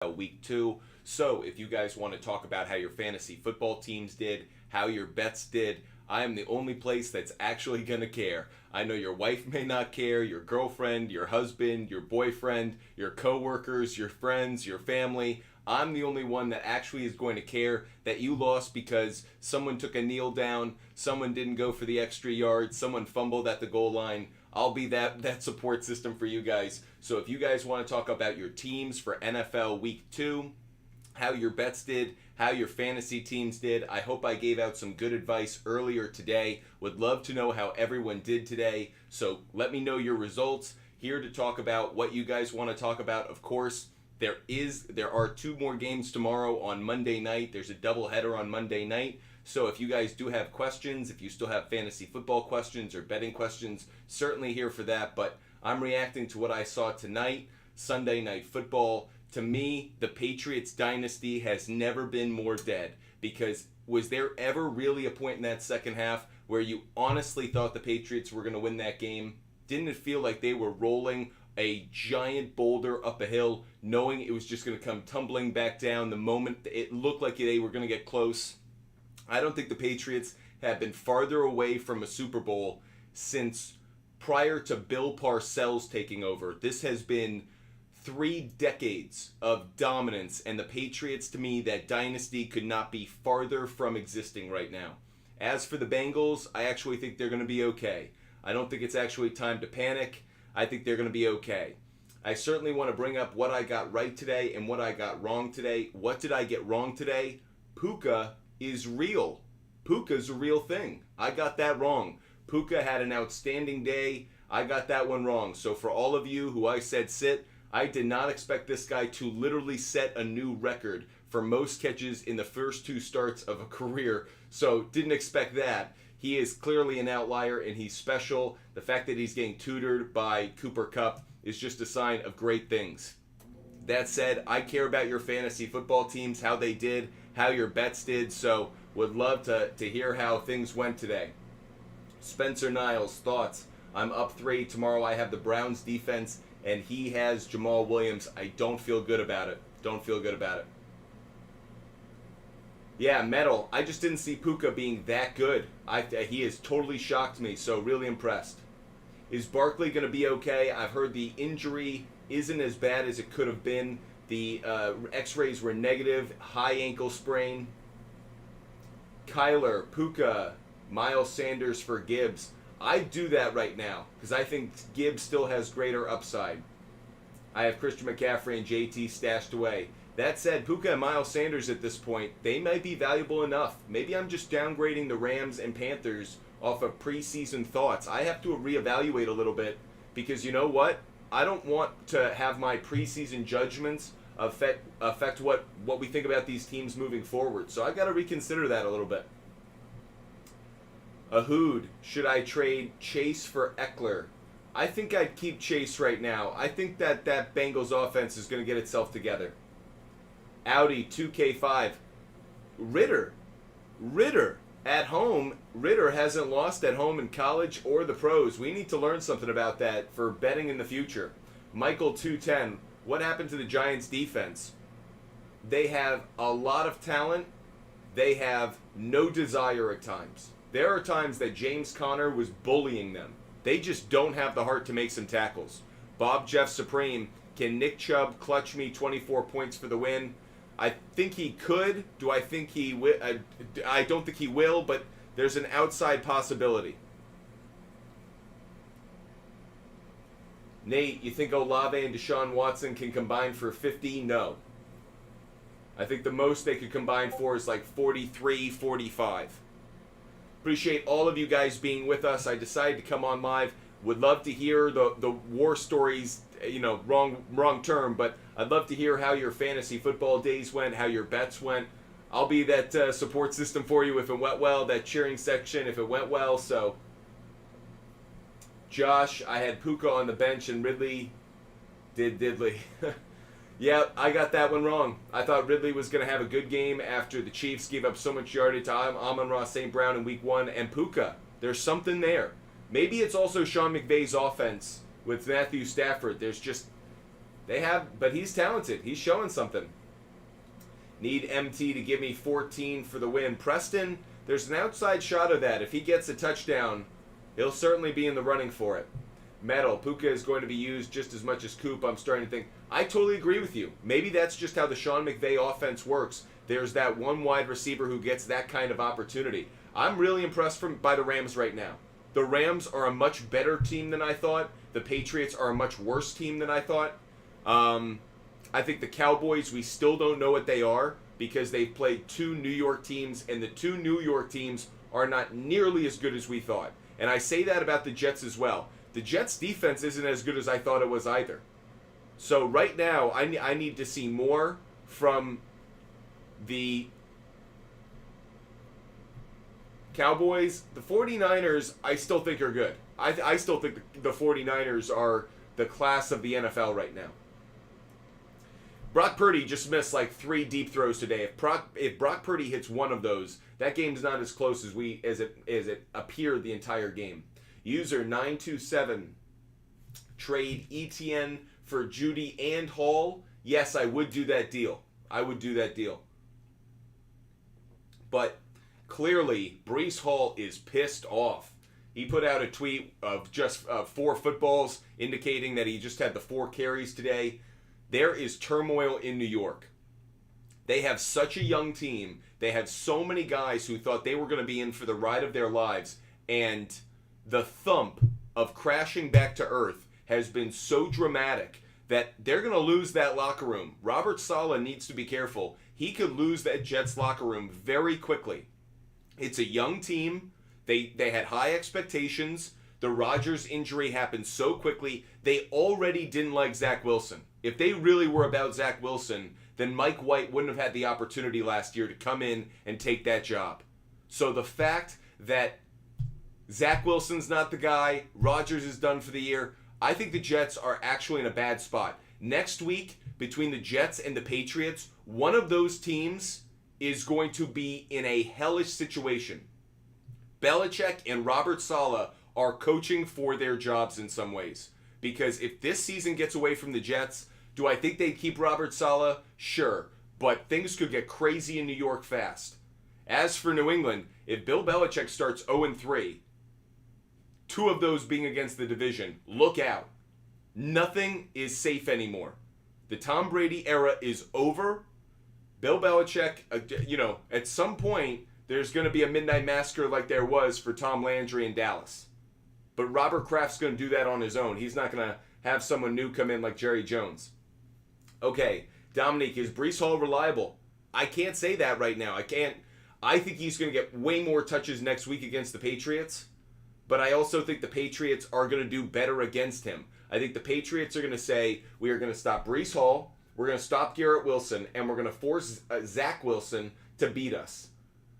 week 2. So if you guys want to talk about how your fantasy football teams did, how your bets did, I am the only place that's actually going to care. I know your wife may not care, your girlfriend, your husband, your boyfriend, your coworkers, your friends, your family. I'm the only one that actually is going to care that you lost because someone took a kneel down, someone didn't go for the extra yard, someone fumbled at the goal line. I'll be that support system for you guys. So if you guys want to talk about your teams for NFL Week 2, how your bets did, how your fantasy teams did, I hope I gave out some good advice earlier today. Would love to know how everyone did today. So let me know your results. Here to talk about what you guys want to talk about. Of course, there are 2 more games tomorrow on Monday night. There's a doubleheader on Monday night. So if you guys do have questions, if you still have fantasy football questions or betting questions, certainly here for that. But I'm reacting to what I saw tonight, Sunday Night Football. To me, the Patriots dynasty has never been more dead, because was there ever really a point in that second half where you honestly thought the Patriots were going to win that game? Didn't it feel like they were rolling a giant boulder up a hill, knowing it was just going to come tumbling back down the moment it looked like they were going to get close? I don't think the Patriots have been farther away from a Super Bowl since prior to Bill Parcells taking over. This has been 3 decades of dominance, and the Patriots, to me, that dynasty could not be farther from existing right now. As for the Bengals, I actually think they're going to be okay. I don't think it's actually time to panic. I think they're going to be okay. I certainly want to bring up what I got right today and what I got wrong today. What did I get wrong today? Puka is real. Puka's a real thing. I got that wrong. Puka had an outstanding day. I got that one wrong. So for all of you who I said sit, I did not expect this guy to literally set a new record for most catches in the first 2 starts of a career. So didn't expect that. He is clearly an outlier and he's special. The fact that he's getting tutored by Cooper Kupp is just a sign of great things. That said, I care about your fantasy football teams, how they did, how your bets did, so would love to hear how things went today. Spencer Niles, thoughts? I'm up 3. Tomorrow I have the Browns defense, and he has Jamal Williams. I don't feel good about it. Don't feel good about it. Yeah, Metal. I just didn't see Puka being that good. He has totally shocked me, so really impressed. Is Barkley going to be okay? I've heard the injury isn't as bad as it could have been. The x-rays were negative. High ankle sprain. Kyler, Puka, Miles Sanders for Gibbs. I'd do that right now because I think Gibbs still has greater upside. I have Christian McCaffrey and JT stashed away. That said, Puka and Miles Sanders at this point, they might be valuable enough. Maybe I'm just downgrading the Rams and Panthers off of preseason thoughts. I have to reevaluate a little bit because you know what? I don't want to have my preseason judgments affect what we think about these teams moving forward. So I've got to reconsider that a little bit. Ahood, should I trade Chase for Eckler? I think I'd keep Chase right now. I think that Bengals offense is going to get itself together. Audi 2K5. Ritter at home. Ritter hasn't lost at home in college or the pros. We need to learn something about that for betting in the future. Michael 210. What happened to the Giants defense? They have a lot of talent. They have no desire at times. There are times that James Conner was bullying them. They just don't have the heart to make some tackles. Bob Jeff Supreme. Can Nick Chubb clutch me 24 points for the win? I think he could. Do I think he will? I don't think he will, but there's an outside possibility. Nate, you think Olave and Deshaun Watson can combine for 50? No. I think the most they could combine for is like 43, 45. Appreciate all of you guys being with us. I decided to come on live. Would love to hear the war stories, wrong term, but I'd love to hear how your fantasy football days went, how your bets went. I'll be that support system for you if it went well, that cheering section if it went well. So, Josh, I had Puka on the bench and Ridley did diddly. Yeah, I got that one wrong. I thought Ridley was going to have a good game after the Chiefs gave up so much yardage to Amon-Ra St. Brown in week 1. And Puka, there's something there. Maybe it's also Sean McVay's offense with Matthew Stafford. There's just They have, but he's talented. He's showing something. Need MT to give me 14 for the win. Preston, there's an outside shot of that. If he gets a touchdown, he'll certainly be in the running for it. Metal, Puka is going to be used just as much as Coop. I'm starting to think. I totally agree with you. Maybe that's just how the Sean McVay offense works. There's that one wide receiver who gets that kind of opportunity. I'm really impressed by the Rams right now. The Rams are a much better team than I thought. The Patriots are a much worse team than I thought. I think the Cowboys, we still don't know what they are because they've played two New York teams, and the two New York teams are not nearly as good as we thought. And I say that about the Jets as well. The Jets' defense isn't as good as I thought it was either. So right now, I need to see more from the Cowboys. The 49ers, I still think are good. I still think the 49ers are the class of the NFL right now. Brock Purdy just missed like 3 deep throws today. If Brock Purdy hits one of those, that game's not as close as it appeared the entire game. User 927, trade ETN for Judy and Hall. Yes, I would do that deal. But clearly, Breece Hall is pissed off. He put out a tweet of just 4 footballs, indicating that he just had the 4 carries today. There is turmoil in New York. They have such a young team. They have so many guys who thought they were going to be in for the ride of their lives. And the thump of crashing back to earth has been so dramatic that they're going to lose that locker room. Robert Saleh needs to be careful. He could lose that Jets locker room very quickly. It's a young team. They had high expectations. The Rodgers injury happened so quickly. They already didn't like Zach Wilson. If they really were about Zach Wilson, then Mike White wouldn't have had the opportunity last year to come in and take that job. So the fact that Zach Wilson's not the guy, Rodgers is done for the year, I think the Jets are actually in a bad spot. Next week, between the Jets and the Patriots, one of those teams is going to be in a hellish situation. Belichick and Robert Saleh are coaching for their jobs in some ways. Because if this season gets away from the Jets, do I think they'd keep Robert Saleh? Sure. But things could get crazy in New York fast. As for New England, if Bill Belichick starts 0-3, 2 of those being against the division, look out. Nothing is safe anymore. The Tom Brady era is over. Bill Belichick, at some point, there's going to be a midnight massacre like there was for Tom Landry in Dallas. But Robert Kraft's going to do that on his own. He's not going to have someone new come in like Jerry Jones. Okay, Dominique, is Breece Hall reliable? I can't say that right now. I think he's going to get way more touches next week against the Patriots. But I also think the Patriots are going to do better against him. I think the Patriots are going to say, we are going to stop Breece Hall, we're going to stop Garrett Wilson, and we're going to force Zach Wilson to beat us.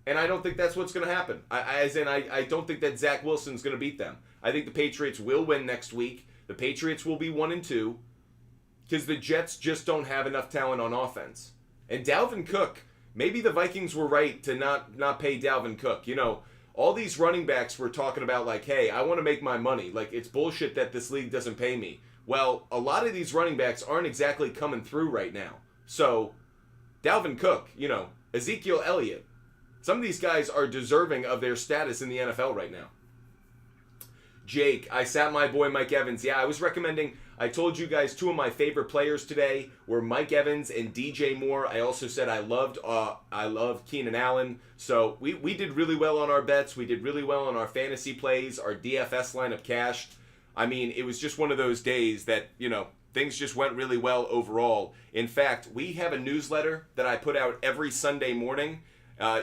And I don't think that's what's going to happen. I don't think that Zach Wilson's going to beat them. I think the Patriots will win next week. The Patriots will be 1-2 because the Jets just don't have enough talent on offense. And Dalvin Cook, maybe the Vikings were right to not pay Dalvin Cook. All these running backs were talking about like, hey, I want to make my money. Like, it's bullshit that this league doesn't pay me. Well, a lot of these running backs aren't exactly coming through right now. So, Dalvin Cook, Ezekiel Elliott, some of these guys are deserving of their status in the NFL right now. Jake, I sat my boy Mike Evans. Yeah, I told you guys 2 of my favorite players today were Mike Evans and DJ Moore. I also said I loved Keenan Allen. So we did really well on our bets. We did really well on our fantasy plays. Our DFS lineup cashed. I mean, it was just one of those days that, things just went really well overall. In fact, we have a newsletter that I put out every Sunday morning.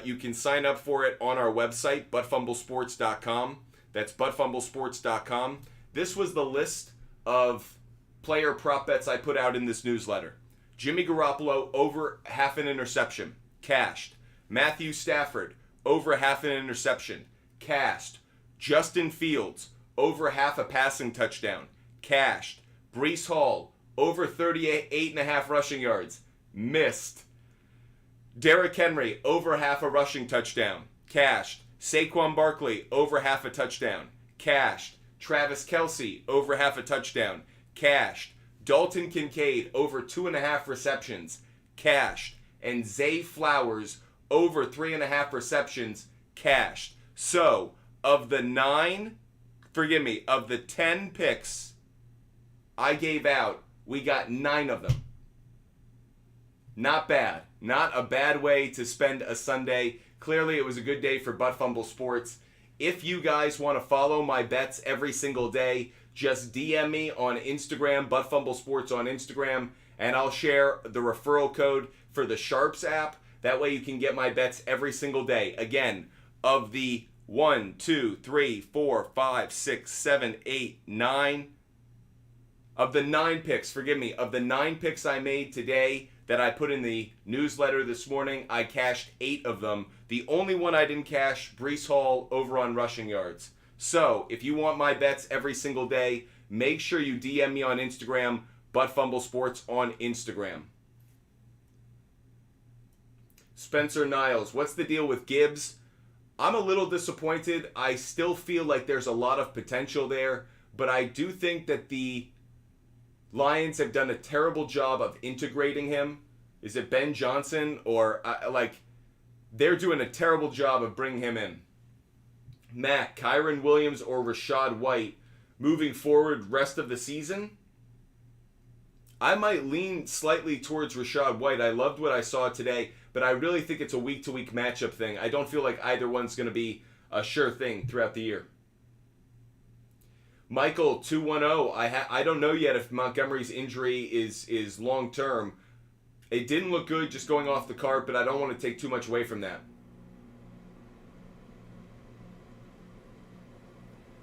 You can sign up for it on our website, buttfumblesports.com. That's buttfumblesports.com. This was the list of player prop bets I put out in this newsletter. Jimmy Garoppolo, over half an interception. Cashed. Matthew Stafford, over half an interception. Cashed. Justin Fields, over half a passing touchdown. Cashed. Breece Hall, over 38.5 rushing yards. Missed. Derrick Henry, over half a rushing touchdown. Cashed. Saquon Barkley, over half a touchdown. Cashed. Travis Kelce, over half a touchdown. Cashed. Dalton Kincaid over 2.5 receptions, cashed. And Zay Flowers over 3.5 receptions, cashed. So, of the 10 picks I gave out, we got 9 of them. Not bad. Not a bad way to spend a Sunday. Clearly, it was a good day for Butt Fumble Sports. If you guys want to follow my bets every single day, just DM me on Instagram, Butt Fumble Sports on Instagram, and I'll share the referral code for the SHARPZ app. That way you can get my bets every single day. Again, of the 1, 2, 3, 4, 5, 6, 7, 8, 9, of the 9 picks, of the 9 picks I made today that I put in the newsletter this morning, I cashed 8 of them. The only one I didn't cash, Breece Hall over on rushing yards. So, if you want my bets every single day, make sure you DM me on Instagram, Butt Fumble Sports on Instagram. Spencer Niles, what's the deal with Gibbs? I'm a little disappointed. I still feel like there's a lot of potential there, but I do think that the Lions have done a terrible job of integrating him. Is it Ben Johnson? Or, they're doing a terrible job of bringing him in. Mac, Kyron Williams, or Rachaad White moving forward rest of the season? I might lean slightly towards Rachaad White. I loved what I saw today, but I really think it's a week-to-week matchup thing. I don't feel like either one's going to be a sure thing throughout the year. Michael, 210. I don't know yet if Montgomery's injury is long-term. It didn't look good just going off the cart, but I don't want to take too much away from that.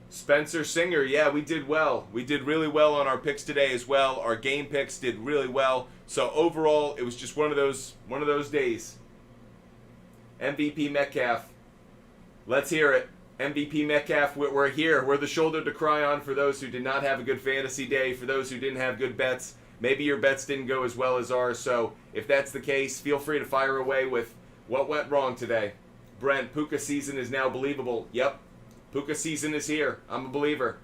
Spencer Singer, yeah, we did well. We did really well on our picks today as well. Our game picks did really well. So overall, it was just one of those days. MVP Metcalf. Let's hear it. MVP Metcalf, we're here. We're the shoulder to cry on for those who did not have a good fantasy day, for those who didn't have good bets. Maybe your bets didn't go as well as ours, so if that's the case, feel free to fire away with what went wrong today. Brent, Puka season is now believable. Yep, Puka season is here. I'm a believer.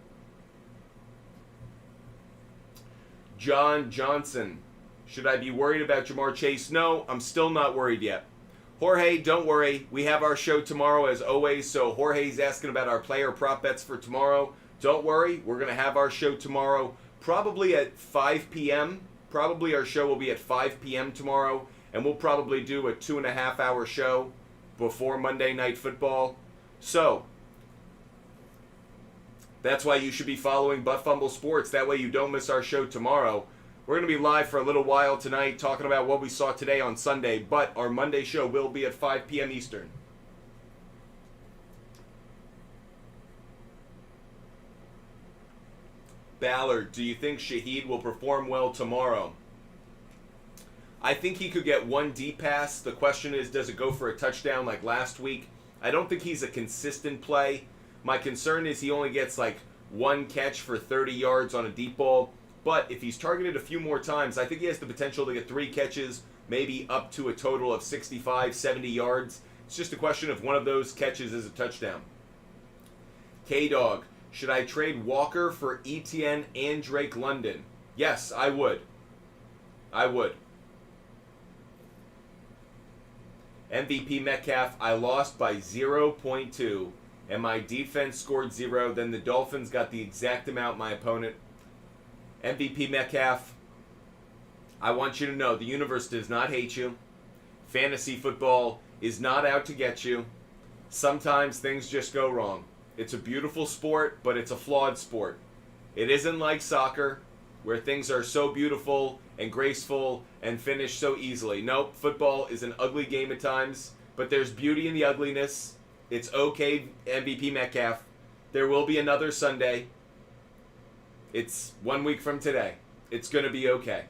John Johnson, should I be worried about Jamar Chase? No, I'm still not worried yet. Jorge, don't worry. We have our show tomorrow as always, so Jorge's asking about our player prop bets for tomorrow. Don't worry, we're going to have our show tomorrow probably at 5 p.m. Probably our show will be at 5 p.m. tomorrow, and we'll probably do a 2.5-hour show before Monday Night Football. So, that's why you should be following Butt Fumble Sports. That way you don't miss our show tomorrow. We're going to be live for a little while tonight talking about what we saw today on Sunday, but our Monday show will be at 5 p.m. Eastern. Ballard, do you think Shaheed will perform well tomorrow? I think he could get one deep pass. The question is, does it go for a touchdown like last week? I don't think he's a consistent play. My concern is he only gets like one catch for 30 yards on a deep ball. But if he's targeted a few more times, I think he has the potential to get 3 catches, maybe up to a total of 65, 70 yards. It's just a question of one of those catches is a touchdown. K-Dog, should I trade Walker for Etienne and Drake London? Yes, I would. I would. MVP Metcalf, I lost by 0.2, and my defense scored 0. Then the Dolphins got the exact amount my opponent. MVP Metcalf, I want you to know the universe does not hate you. Fantasy football is not out to get you. Sometimes things just go wrong. It's a beautiful sport, but it's a flawed sport. It isn't like soccer, where things are so beautiful and graceful and finish so easily. Nope, football is an ugly game at times, but there's beauty in the ugliness. It's okay, MVP Metcalf. There will be another Sunday. It's 1 week from today. It's going to be okay.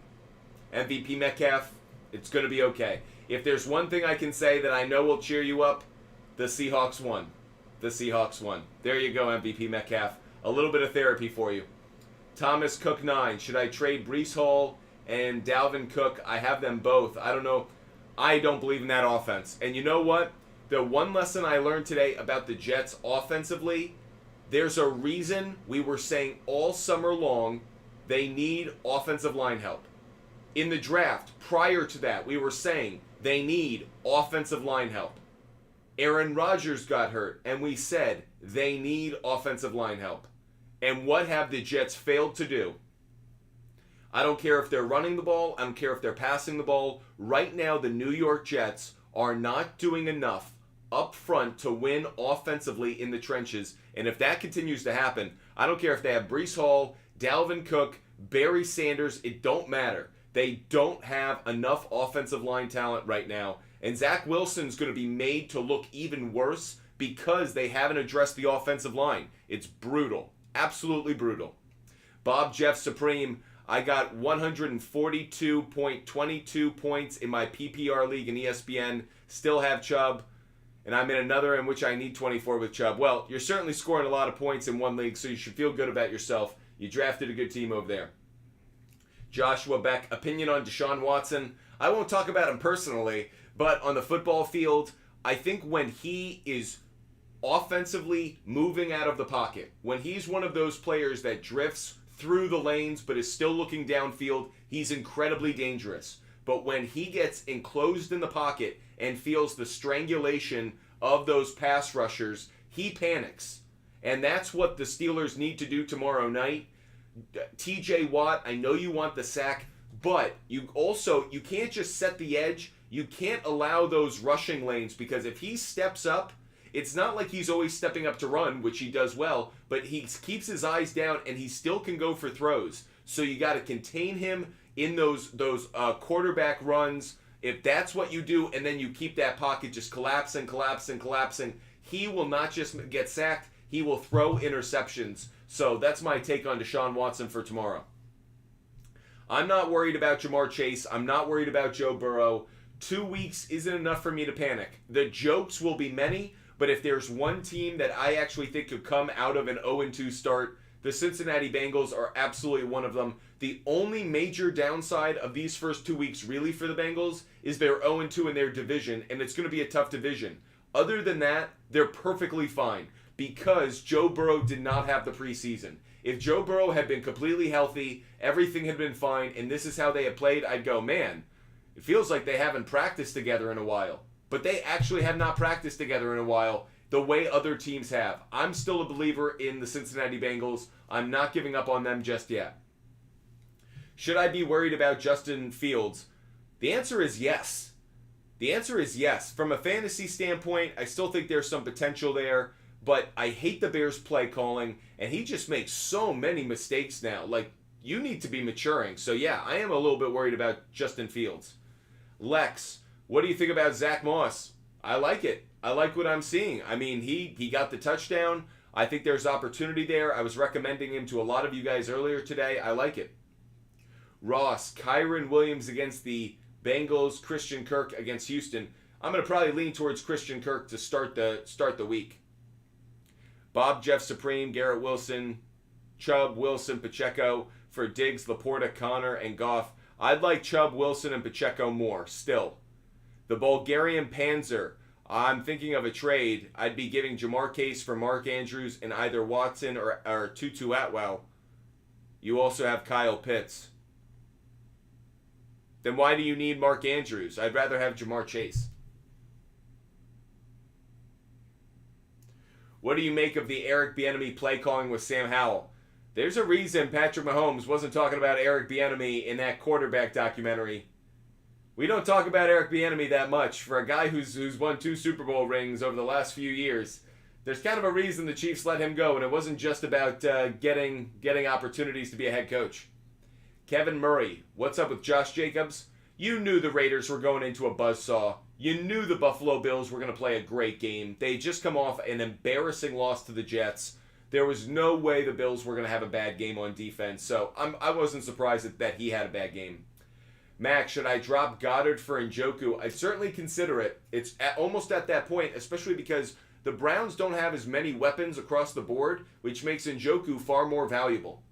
MVP Metcalf, it's going to be okay. If there's one thing I can say that I know will cheer you up, the Seahawks won. The Seahawks won. There you go, MVP Metcalf. A little bit of therapy for you. Thomas Cook 9. Should I trade Breece Hall and Dalvin Cook? I have them both. I don't know. I don't believe in that offense. And you know what? The one lesson I learned today about the Jets offensively, there's a reason we were saying all summer long They need offensive line help. In the draft, prior to that, we were saying they need offensive line help. Aaron Rodgers got hurt, and we said they need offensive line help. And what have the Jets failed to do? I don't care if they're running the ball. I don't care if they're passing the ball. Right now, the New York Jets are not doing enough up front to win offensively in the trenches. And if that continues to happen, I don't care if they have Breece Hall, Dalvin Cook, Barry Sanders. It don't matter. They don't have enough offensive line talent right now. And Zach Wilson's going to be made to look even worse because they haven't addressed the offensive line. It's brutal. Absolutely brutal. Bob Jeff Supreme, I got 142.22 points in my PPR league in ESPN. Still have Chubb. And I'm in another in which I need 24 with Chubb. Well, you're certainly scoring a lot of points in one league, so you should feel good about yourself. You drafted a good team over there. Joshua Beck, opinion on Deshaun Watson. I won't talk about him personally, but on the football field, I think when he is offensively moving out of the pocket, when he's one of those players that drifts through the lanes but is still looking downfield, he's incredibly dangerous. But when he gets enclosed in the pocket and feels the strangulation of those pass rushers, he panics. And that's what the Steelers need to do tomorrow night. TJ Watt, I know you want the sack, but you can't just set the edge. You can't allow those rushing lanes, because if he steps up, it's not like he's always stepping up to run, which he does well, but he keeps his eyes down and he still can go for throws. So you got to contain him in those quarterback runs. If that's what you do, and then you keep that pocket just collapsing, he will not just get sacked, he will throw interceptions. So that's my take on Deshaun Watson for tomorrow. I'm not worried about Jamar Chase. I'm not worried about Joe Burrow. 2 weeks isn't enough for me to panic. The jokes will be many, but if there's one team that I actually think could come out of an 0-2 start, the Cincinnati Bengals are absolutely one of them. The only major downside of these first 2 weeks really for the Bengals is they're 0-2 in their division, and it's going to be a tough division. Other than that, they're perfectly fine because Joe Burrow did not have the preseason. If Joe Burrow had been completely healthy, everything had been fine, and this is how they had played, I'd go, man, it feels like they haven't practiced together in a while. But they actually have not practiced together in a while the way other teams have. I'm still a believer in the Cincinnati Bengals. I'm not giving up on them just yet. Should I be worried about Justin Fields? The answer is yes. The answer is yes. From a fantasy standpoint, I still think there's some potential there, but I hate the Bears' play calling, and he just makes so many mistakes now. Like, you need to be maturing. So, yeah, I am a little bit worried about Justin Fields. Lex, what do you think about Zach Moss? I like it. I like what I'm seeing. I mean, he got the touchdown. I think there's opportunity there. I was recommending him to a lot of you guys earlier today. I like it. Ross, Kyron Williams against the Bengals, Christian Kirk against Houston. I'm going to probably lean towards Christian Kirk to start the week. Bob Jeff Supreme, Garrett Wilson, Chubb, Wilson, Pacheco for Diggs, Laporta, Connor, and Goff. I'd like Chubb, Wilson, and Pacheco more still. The Bulgarian Panzer. I'm thinking of a trade. I'd be giving Jamar Chase for Mark Andrews and either Watson or Tutu Atwell. You also have Kyle Pitts. Then why do you need Mark Andrews? I'd rather have Jamar Chase. What do you make of the Eric Bieniemy play calling with Sam Howell? There's a reason Patrick Mahomes wasn't talking about Eric Bieniemy in that quarterback documentary. We don't talk about Eric Bieniemy that much. For a guy who's won 2 Super Bowl rings over the last few years, there's kind of a reason the Chiefs let him go, and it wasn't just about getting opportunities to be a head coach. Kevin Murray, what's up with Josh Jacobs? You knew the Raiders were going into a buzzsaw. You knew the Buffalo Bills were going to play a great game. They had just come off an embarrassing loss to the Jets. There was no way the Bills were going to have a bad game on defense, so I wasn't surprised that he had a bad game. Max, should I drop Goddard for Njoku? I certainly consider it. It's almost at that point, especially because the Browns don't have as many weapons across the board, which makes Njoku far more valuable.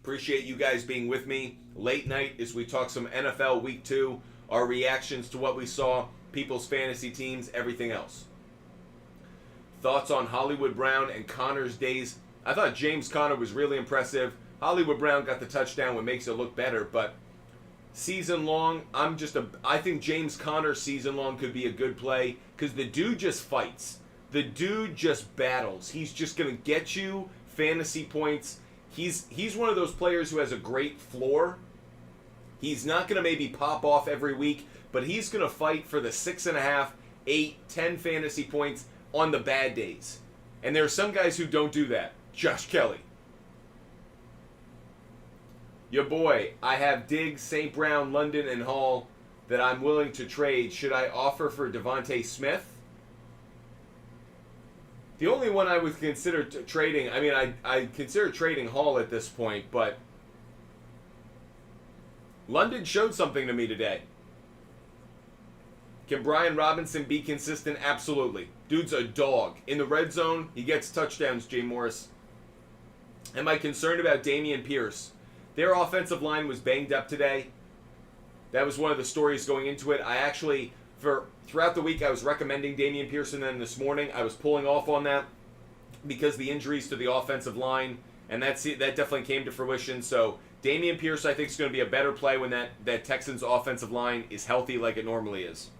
Appreciate you guys being with me late night as we talk some NFL Week 2, our reactions to what we saw, people's fantasy teams, everything else. Thoughts on Hollywood Brown and Connor's days? I thought James Conner was really impressive. Hollywood Brown got the touchdown, what makes it look better, but season long, I think James Conner season long could be a good play because the dude just fights. The dude just battles. He's just going to get you fantasy points. He's one of those players who has a great floor. He's not going to maybe pop off every week, but he's going to fight for the 6.5, 8, 10 fantasy points on the bad days. And there are some guys who don't do that. Josh Kelly. Your boy, I have Diggs, St. Brown, London, and Hall that I'm willing to trade. Should I offer for Devontae Smith? The only one I would consider trading, I mean, I consider trading Hall at this point, but London showed something to me today. Can Brian Robinson be consistent? Absolutely. Dude's a dog. In the red zone, he gets touchdowns, Jay Morris. Am I concerned about Dameon Pierce? Their offensive line was banged up today. That was one of the stories going into it. I actually, throughout the week, I was recommending Dameon Pierce, and then this morning I was pulling off on that because the injuries to the offensive line, and that definitely came to fruition. So Dameon Pierce, I think, is going to be a better play when that Texans offensive line is healthy like it normally is.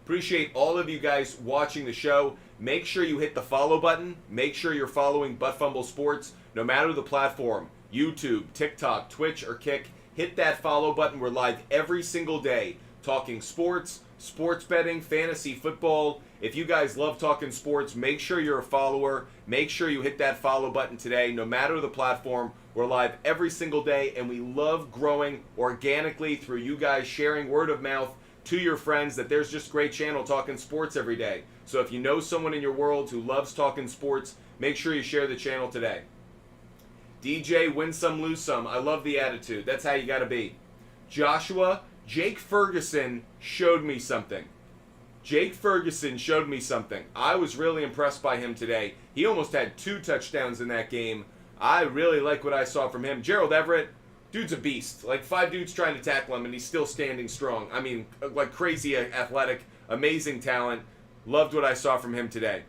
Appreciate all of you guys watching the show. Make sure you hit the follow button. Make sure you're following Butt Fumble Sports, no matter the platform. YouTube, TikTok, Twitch, or Kick. Hit that follow button. We're live every single day talking sports, sports betting, fantasy football. If you guys love talking sports, make sure you're a follower. Make sure you hit that follow button today, no matter the platform. We're live every single day, and we love growing organically through you guys sharing word of mouth to your friends that there's just a great channel talking sports every day. So if you know someone in your world who loves talking sports, make sure you share the channel today. DJ, win some, lose some. I love the attitude. That's how you got to be. Joshua, Jake Ferguson showed me something. Jake Ferguson showed me something. I was really impressed by him today. He almost had 2 touchdowns in that game. I really like what I saw from him. Gerald Everett, dude's a beast. Like 5 dudes trying to tackle him, and he's still standing strong. I mean, like crazy athletic, amazing talent. Loved what I saw from him today.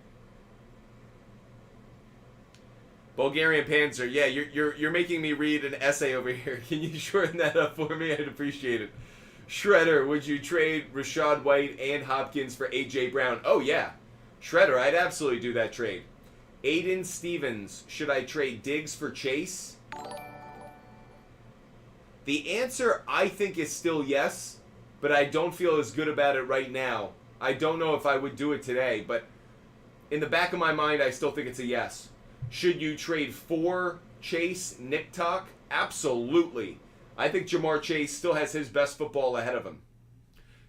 Bulgarian Panzer, yeah, you're making me read an essay over here. Can you shorten that up for me? I'd appreciate it. Shredder, would you trade Rashad White and Hopkins for A.J. Brown? Oh, yeah. Shredder, I'd absolutely do that trade. Aiden Stevens, should I trade Diggs for Chase? The answer, I think, is still yes, but I don't feel as good about it right now. I don't know if I would do it today, but in the back of my mind, I still think it's a yes. Should you trade for Chase, Nick Talk? Absolutely. I think Jamar Chase still has his best football ahead of him.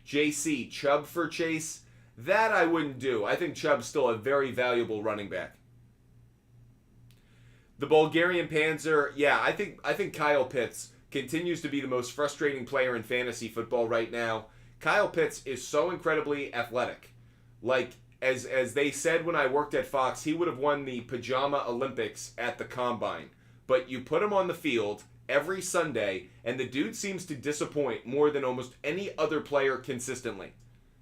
JC, Chubb for Chase? That I wouldn't do. I think Chubb's still a very valuable running back. The Bulgarian Panzer, yeah, I think Kyle Pitts continues to be the most frustrating player in fantasy football right now. Kyle Pitts is so incredibly athletic. Like, as they said when I worked at Fox, he would have won the Pajama Olympics at the Combine. But you put him on the field every Sunday, and the dude seems to disappoint more than almost any other player consistently.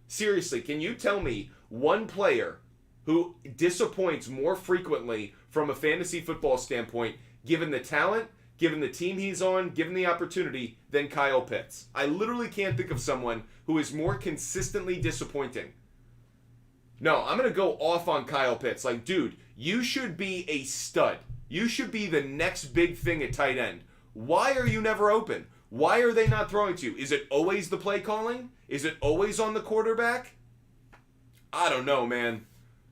Seriously, can you tell me one player who disappoints more frequently from a fantasy football standpoint, given the talent, given the team he's on, given the opportunity, than Kyle Pitts? I literally can't think of someone who is more consistently disappointing. No, I'm going to go off on Kyle Pitts. Like, dude, you should be a stud. You should be the next big thing at tight end. Why are you never open? Why are they not throwing to you? Is it always the play calling? Is it always on the quarterback? I don't know, man.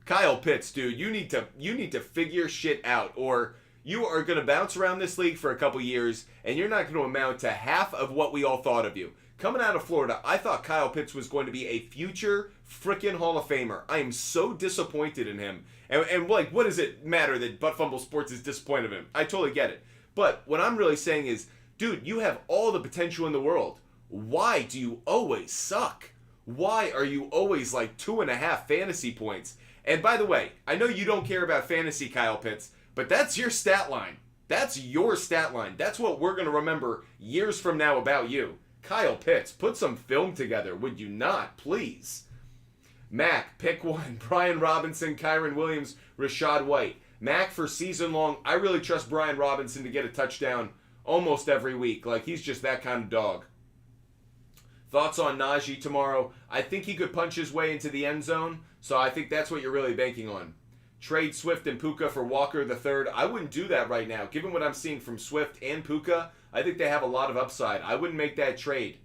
Kyle Pitts, dude, you need to figure shit out, or you are going to bounce around this league for a couple years, and you're not going to amount to half of what we all thought of you. Coming out of Florida, I thought Kyle Pitts was going to be a future frickin' Hall of Famer. I am so disappointed in him. And like, what does it matter that Butt Fumble Sports is disappointed in him? I totally get it. But what I'm really saying is, dude, you have all the potential in the world. Why do you always suck? Why are you always like 2.5 fantasy points? And by the way, I know you don't care about fantasy, Kyle Pitts, but that's your stat line. That's your stat line. That's what we're going to remember years from now about you. Kyle Pitts, put some film together, would you not, please? Mac, pick one. Brian Robinson, Kyron Williams, Rashad White. Mac for season long. I really trust Brian Robinson to get a touchdown almost every week. Like, he's just that kind of dog. Thoughts on Najee tomorrow? I think he could punch his way into the end zone, so I think that's what you're really banking on. Trade Swift and Puka for Walker the third. I wouldn't do that right now. Given what I'm seeing from Swift and Puka, I think they have a lot of upside. I wouldn't make that trade.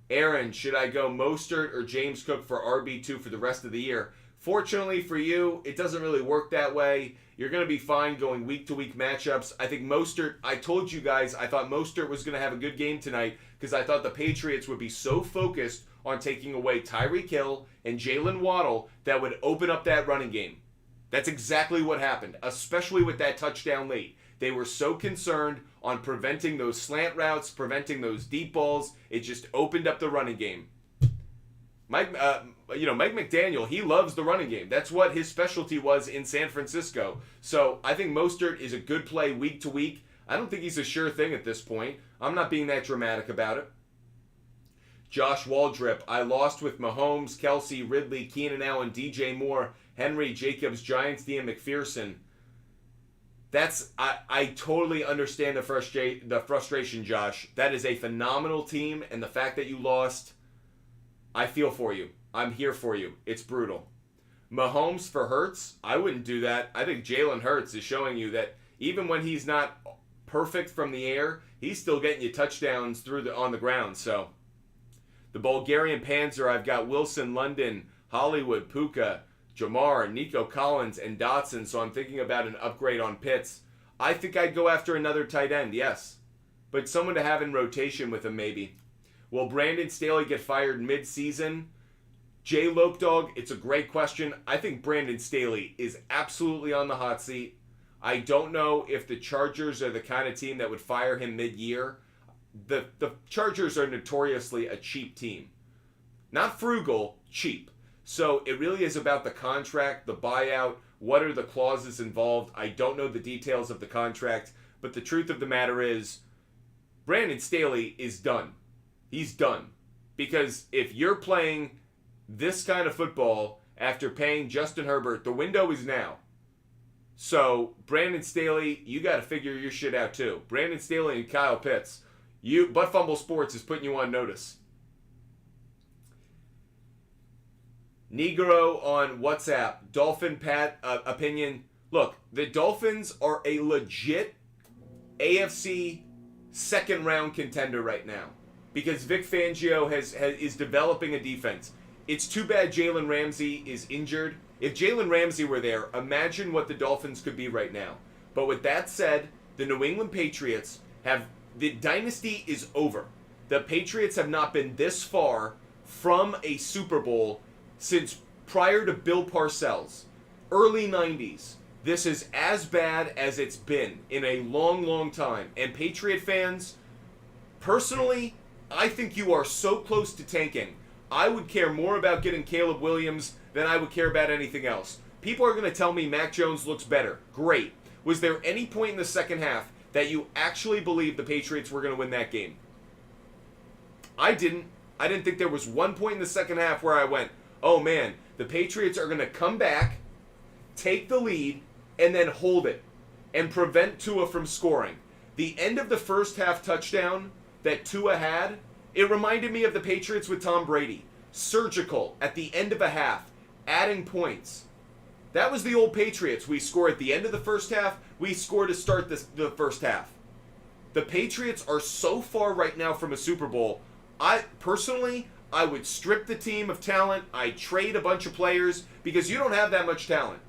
Aaron, should I go Mostert or James Cook for RB2 for the rest of the year? Fortunately for you, it doesn't really work that way. You're going to be fine going week-to-week matchups. I think Mostert, I told you guys, I thought Mostert was going to have a good game tonight because I thought the Patriots would be so focused on taking away Tyreek Hill and Jalen Waddle that would open up that running game. That's exactly what happened, especially with that touchdown late. They were so concerned on preventing those slant routes, preventing those deep balls. It just opened up the running game. Mike McDaniel, he loves the running game. That's what his specialty was in San Francisco. So I think Mostert is a good play week to week. I don't think he's a sure thing at this point. I'm not being that dramatic about it. Josh Waldrip, I lost with Mahomes, Kelsey, Ridley, Keenan Allen, DJ Moore, Henry, Jacobs, Giants, Ian McPherson. I totally understand the frustration, Josh. That is a phenomenal team, and the fact that you lost, I feel for you. I'm here for you. It's brutal. Mahomes for Hurts, I wouldn't do that. I think Jalen Hurts is showing you that even when he's not perfect from the air, he's still getting you touchdowns on the ground. So the Bulgarian Panzer, I've got Wilson, London, Hollywood, Puka, Jamar, Nico Collins, and Dotson, so I'm thinking about an upgrade on Pitts. I think I'd go after another tight end, yes. But someone to have in rotation with him, maybe. Will Brandon Staley get fired mid-season? Jay Lopedog, it's a great question. I think Brandon Staley is absolutely on the hot seat. I don't know if the Chargers are the kind of team that would fire him mid-year. The Chargers are notoriously a cheap team. Not frugal, cheap. So it really is about the contract, the buyout, what are the clauses involved. I don't know the details of the contract, but the truth of the matter is Brandon Staley is done. He's done. Because if you're playing this kind of football after paying Justin Herbert, the window is now. So Brandon Staley, you got to figure your shit out too. Brandon Staley and Kyle Pitts, Butt Fumble Sports is putting you on notice. Negro on WhatsApp, Dolphin Pat opinion. Look, the Dolphins are a legit AFC second round contender right now because Vic Fangio is developing a defense. It's too bad Jalen Ramsey is injured. If Jalen Ramsey were there, imagine what the Dolphins could be right now. But with that said, the New England Patriots the dynasty is over. The Patriots have not been this far from a Super Bowl since prior to Bill Parcells, early 90s. This is as bad as it's been in a long, long time. And Patriot fans, personally, I think you are so close to tanking. I would care more about getting Caleb Williams than I would care about anything else. People are going to tell me Mac Jones looks better. Great. Was there any point in the second half that you actually believed the Patriots were going to win that game? I didn't. I didn't think there was one point in the second half where I went, oh man, the Patriots are going to come back, take the lead, and then hold it, and prevent Tua from scoring. The end of the first half touchdown that Tua had, it reminded me of the Patriots with Tom Brady. Surgical at the end of a half, adding points. That was the old Patriots. We score at the end of the first half, we score to start the first half. The Patriots are so far right now from a Super Bowl. I would strip the team of talent. I'd trade a bunch of players because you don't have that much talent.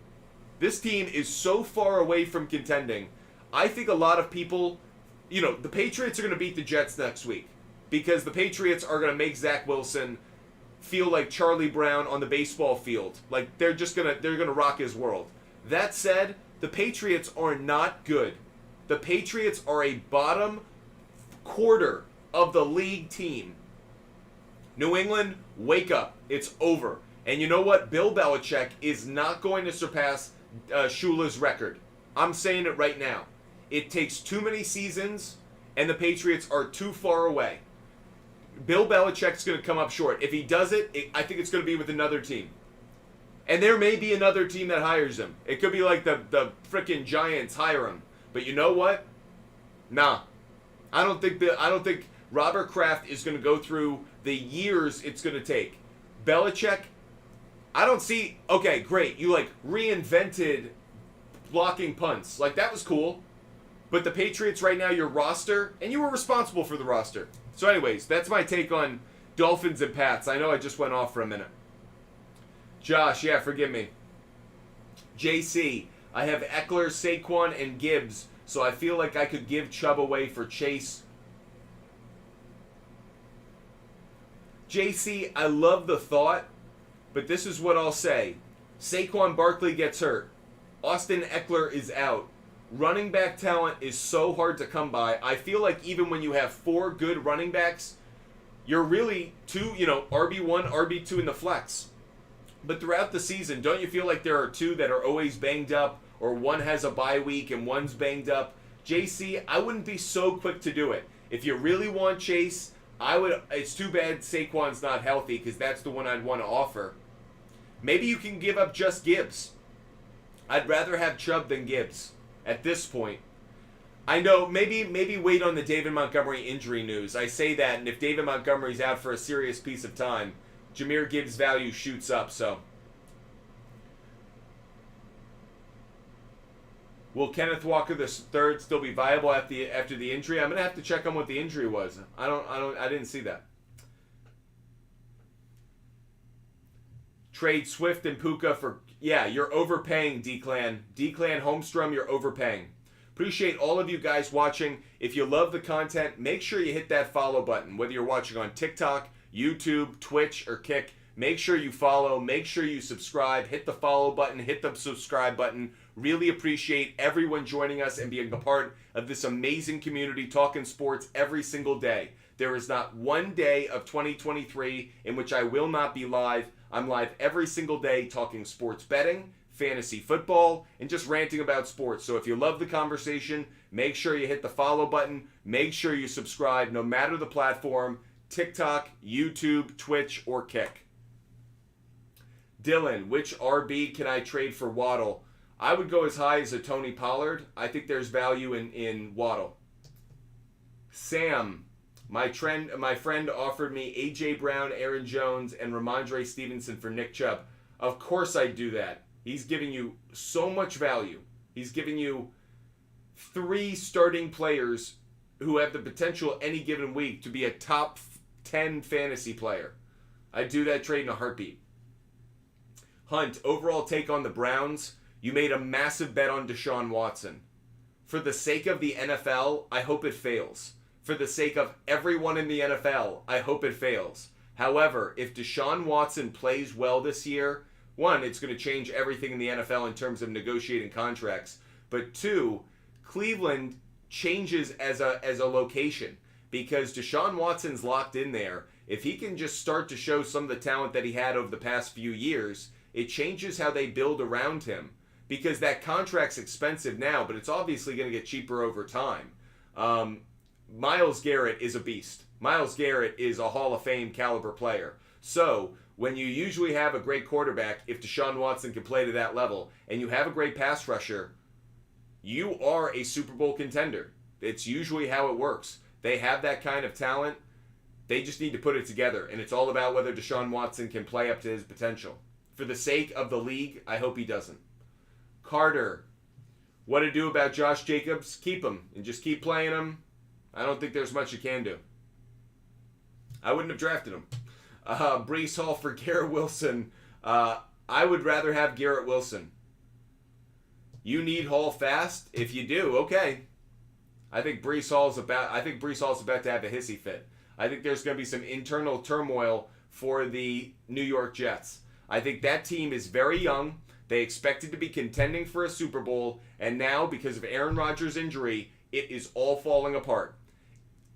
This team is so far away from contending. I think a lot of people, the Patriots are going to beat the Jets next week because the Patriots are going to make Zach Wilson feel like Charlie Brown on the baseball field. Like they're going to rock his world. That said, the Patriots are not good. The Patriots are a bottom quarter of the league team. New England, wake up. It's over. And you know what? Bill Belichick is not going to surpass Shula's record. I'm saying it right now. It takes too many seasons, and the Patriots are too far away. Bill Belichick's going to come up short. If he does it, I think it's going to be with another team. And there may be another team that hires him. It could be like the frickin' Giants hire him. But you know what? Nah. I don't think Robert Kraft is going to go through the years it's going to take. Belichick, I don't see... Okay, great. You, like, reinvented blocking punts. Like, that was cool. But the Patriots right now, your roster, and you were responsible for the roster. So anyways, that's my take on Dolphins and Pats. I know I just went off for a minute. Josh, yeah, forgive me. JC, I have Eckler, Saquon, and Gibbs, so I feel like I could give Chubb away for Chase. JC, I love the thought, but this is what I'll say. Saquon Barkley gets hurt. Austin Eckler is out. Running back talent is so hard to come by. I feel like even when you have 4 good running backs, you're really RB1, RB2 in the flex. But throughout the season, don't you feel like there are 2 that are always banged up, or one has a bye week and one's banged up? JC, I wouldn't be so quick to do it. If you really want Chase, I would. It's too bad Saquon's not healthy, because that's the one I'd want to offer. Maybe you can give up just Gibbs. I'd rather have Chubb than Gibbs at this point. I know, maybe wait on the David Montgomery injury news. I say that, and if David Montgomery's out for a serious piece of time, Jahmyr Gibbs' value shoots up, so. Will Kenneth Walker III still be viable after the injury? I'm gonna have to check on what the injury was. I didn't see that. Trade Swift and Puka for... Yeah, you're overpaying, D-Clan. D-Clan Holmstrom, you're overpaying. Appreciate all of you guys watching. If you love the content, make sure you hit that follow button. Whether you're watching on TikTok, YouTube, Twitch, or Kick, make sure you follow. Make sure you subscribe. Hit the follow button. Hit the subscribe button. Really appreciate everyone joining us and being a part of this amazing community talking sports every single day. There is not one day of 2023 in which I will not be live. I'm live every single day talking sports betting, fantasy football, and just ranting about sports. So if you love the conversation, make sure you hit the follow button. Make sure you subscribe no matter the platform, TikTok, YouTube, Twitch, or Kick. Dylan, which RB can I trade for Waddle? I would go as high as a Tony Pollard. I think there's value in Waddle. Sam, my friend offered me A.J. Brown, Aaron Jones, and Ramondre Stevenson for Nick Chubb. Of course I'd do that. He's giving you so much value. He's giving you 3 starting players who have the potential any given week to be a top 10 fantasy player. I'd do that trade in a heartbeat. Hunt, overall take on the Browns. You made a massive bet on Deshaun Watson. For the sake of the NFL, I hope it fails. For the sake of everyone in the NFL, I hope it fails. However, if Deshaun Watson plays well this year, 1, it's going to change everything in the NFL in terms of negotiating contracts. But 2, Cleveland changes as a location because Deshaun Watson's locked in there. If he can just start to show some of the talent that he had over the past few years, it changes how they build around him. Because that contract's expensive now, but it's obviously going to get cheaper over time. Myles Garrett is a beast. Myles Garrett is a Hall of Fame caliber player. So when you usually have a great quarterback, if Deshaun Watson can play to that level, and you have a great pass rusher, you are a Super Bowl contender. It's usually how it works. They have that kind of talent. They just need to put it together. And it's all about whether Deshaun Watson can play up to his potential. For the sake of the league, I hope he doesn't. Carter, what to do about Josh Jacobs? Keep him and just keep playing him. I don't think there's much you can do. I wouldn't have drafted him. Breece Hall for Garrett Wilson. I would rather have Garrett Wilson. You need Hall fast? If you do, okay. I think Breece Hall's about to have a hissy fit. I think there's going to be some internal turmoil for the New York Jets. I think that team is very young. They expected to be contending for a Super Bowl, and now, because of Aaron Rodgers' injury, it is all falling apart.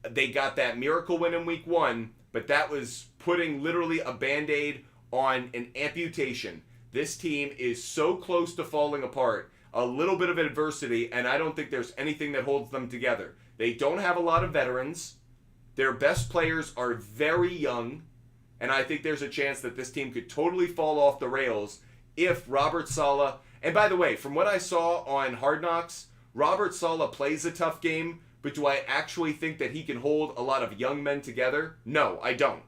They got that miracle win in Week 1, but that was putting literally a Band-Aid on an amputation. This team is so close to falling apart. A little bit of adversity, and I don't think there's anything that holds them together. They don't have a lot of veterans. Their best players are very young, and I think there's a chance that this team could totally fall off the rails if Robert Saleh, and by the way, from what I saw on Hard Knocks, Robert Saleh plays a tough game, but do I actually think that he can hold a lot of young men together? No, I don't.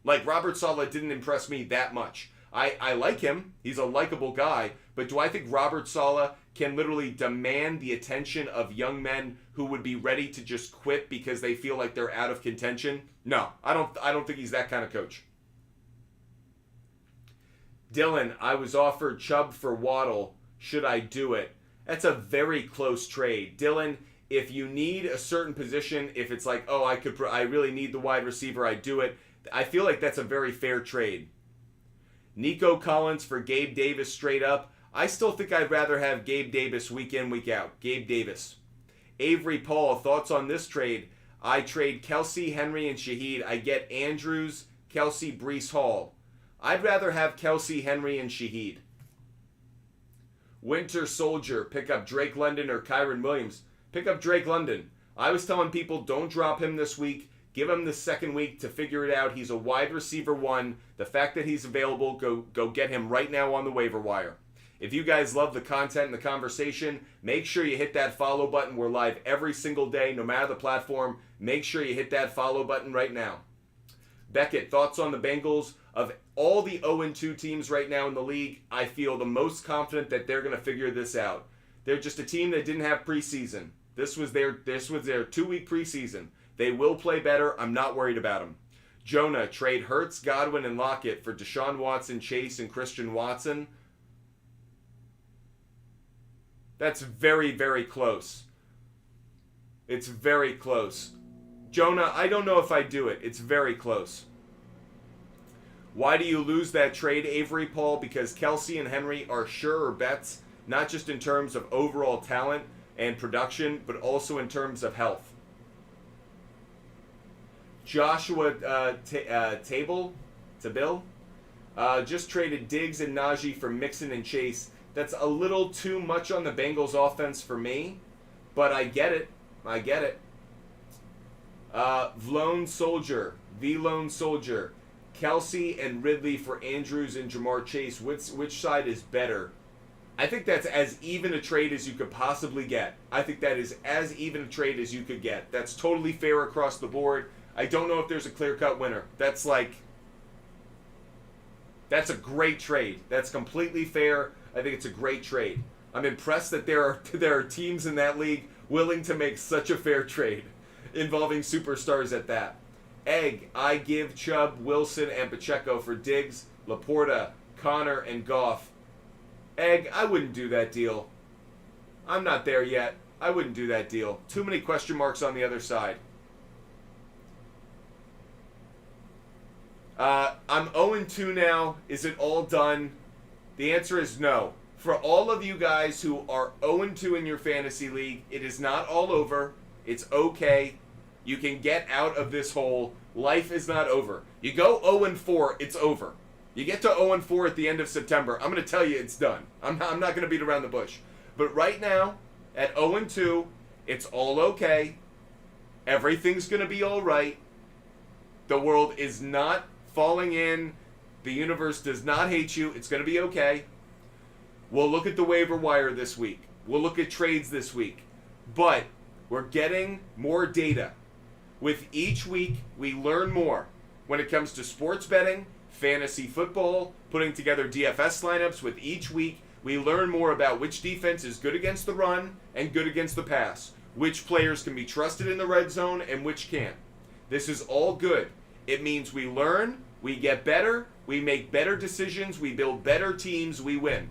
Like, Robert Saleh didn't impress me that much. I like him. He's a likable guy. But do I think Robert Saleh can literally demand the attention of young men who would be ready to just quit because they feel like they're out of contention? No, I don't think he's that kind of coach. Dylan, I was offered Chubb for Waddle. Should I do it? That's a very close trade. Dylan, if you need a certain position, if it's like, oh, I really need the wide receiver, I do it. I feel like that's a very fair trade. Nico Collins for Gabe Davis straight up. I still think I'd rather have Gabe Davis week in, week out. Gabe Davis. Avery Paul, thoughts on this trade? I trade Kelsey, Henry, and Shaheed. I get Andrews, Kelsey, Breece Hall. I'd rather have Kelsey, Henry, and Shaheed. Winter Soldier, pick up Drake London or Kyron Williams. Pick up Drake London. I was telling people, don't drop him this week. Give him the second week to figure it out. He's a wide receiver 1. The fact that he's available, go get him right now on the waiver wire. If you guys love the content and the conversation, make sure you hit that follow button. We're live every single day, no matter the platform. Make sure you hit that follow button right now. Beckett, thoughts on the Bengals? Of all the 0-2 teams right now in the league, I feel the most confident that they're going to figure this out. They're just a team that didn't have preseason. This was their 2-week preseason. They will play better. I'm not worried about them. Jonah, trade Hurts, Godwin, and Lockett for Deshaun Watson, Chase, and Christian Watson. That's very, very close. It's very close. Jonah, I don't know if I do it. It's very close. Why do you lose that trade, Avery Paul? Because Kelsey and Henry are surer bets, not just in terms of overall talent and production, but also in terms of health. Joshua Tabil, just traded Diggs and Najee for Mixon and Chase. That's a little too much on the Bengals offense for me, but I get it. Vlone Soldier, Kelsey and Ridley for Andrews and Jamar Chase. Which side is better? I think that's as even a trade as you could possibly get. I think that is as even a trade as you could get. That's totally fair across the board. I don't know if there's a clear-cut winner. That's a great trade. That's completely fair. I think it's a great trade. I'm impressed that there are teams in that league willing to make such a fair trade involving superstars at that. Egg, I give Chubb, Wilson, and Pacheco for Diggs, Laporta, Connor, and Goff. Egg, I wouldn't do that deal. I'm not there yet. I wouldn't do that deal. Too many question marks on the other side. I'm 0-2 now. Is it all done? The answer is no. For all of you guys who are 0-2 in your fantasy league, it is not all over. It's okay. You can get out of this hole. Life is not over. You go 0-4, it's over. You get to 0-4 at the end of September, I'm going to tell you it's done. I'm not going to beat around the bush. But right now, at 0-2, it's all okay. Everything's going to be all right. The world is not falling in. The universe does not hate you. It's going to be okay. We'll look at the waiver wire this week. We'll look at trades this week. But we're getting more data. With each week, we learn more when it comes to sports betting, fantasy football, putting together DFS lineups. With each week, we learn more about which defense is good against the run and good against the pass, which players can be trusted in the red zone and which can't. This is all good. It means we learn, we get better, we make better decisions, we build better teams, we win.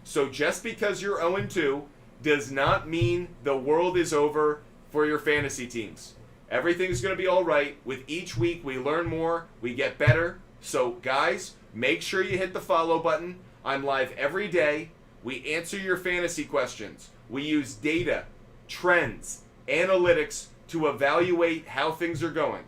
So just because you're 0-2 does not mean the world is over for your fantasy teams. Everything's going to be all right. With each week, we learn more, we get better. So guys, make sure you hit the follow button. I'm live every day. We answer your fantasy questions. We use data, trends, analytics to evaluate how things are going.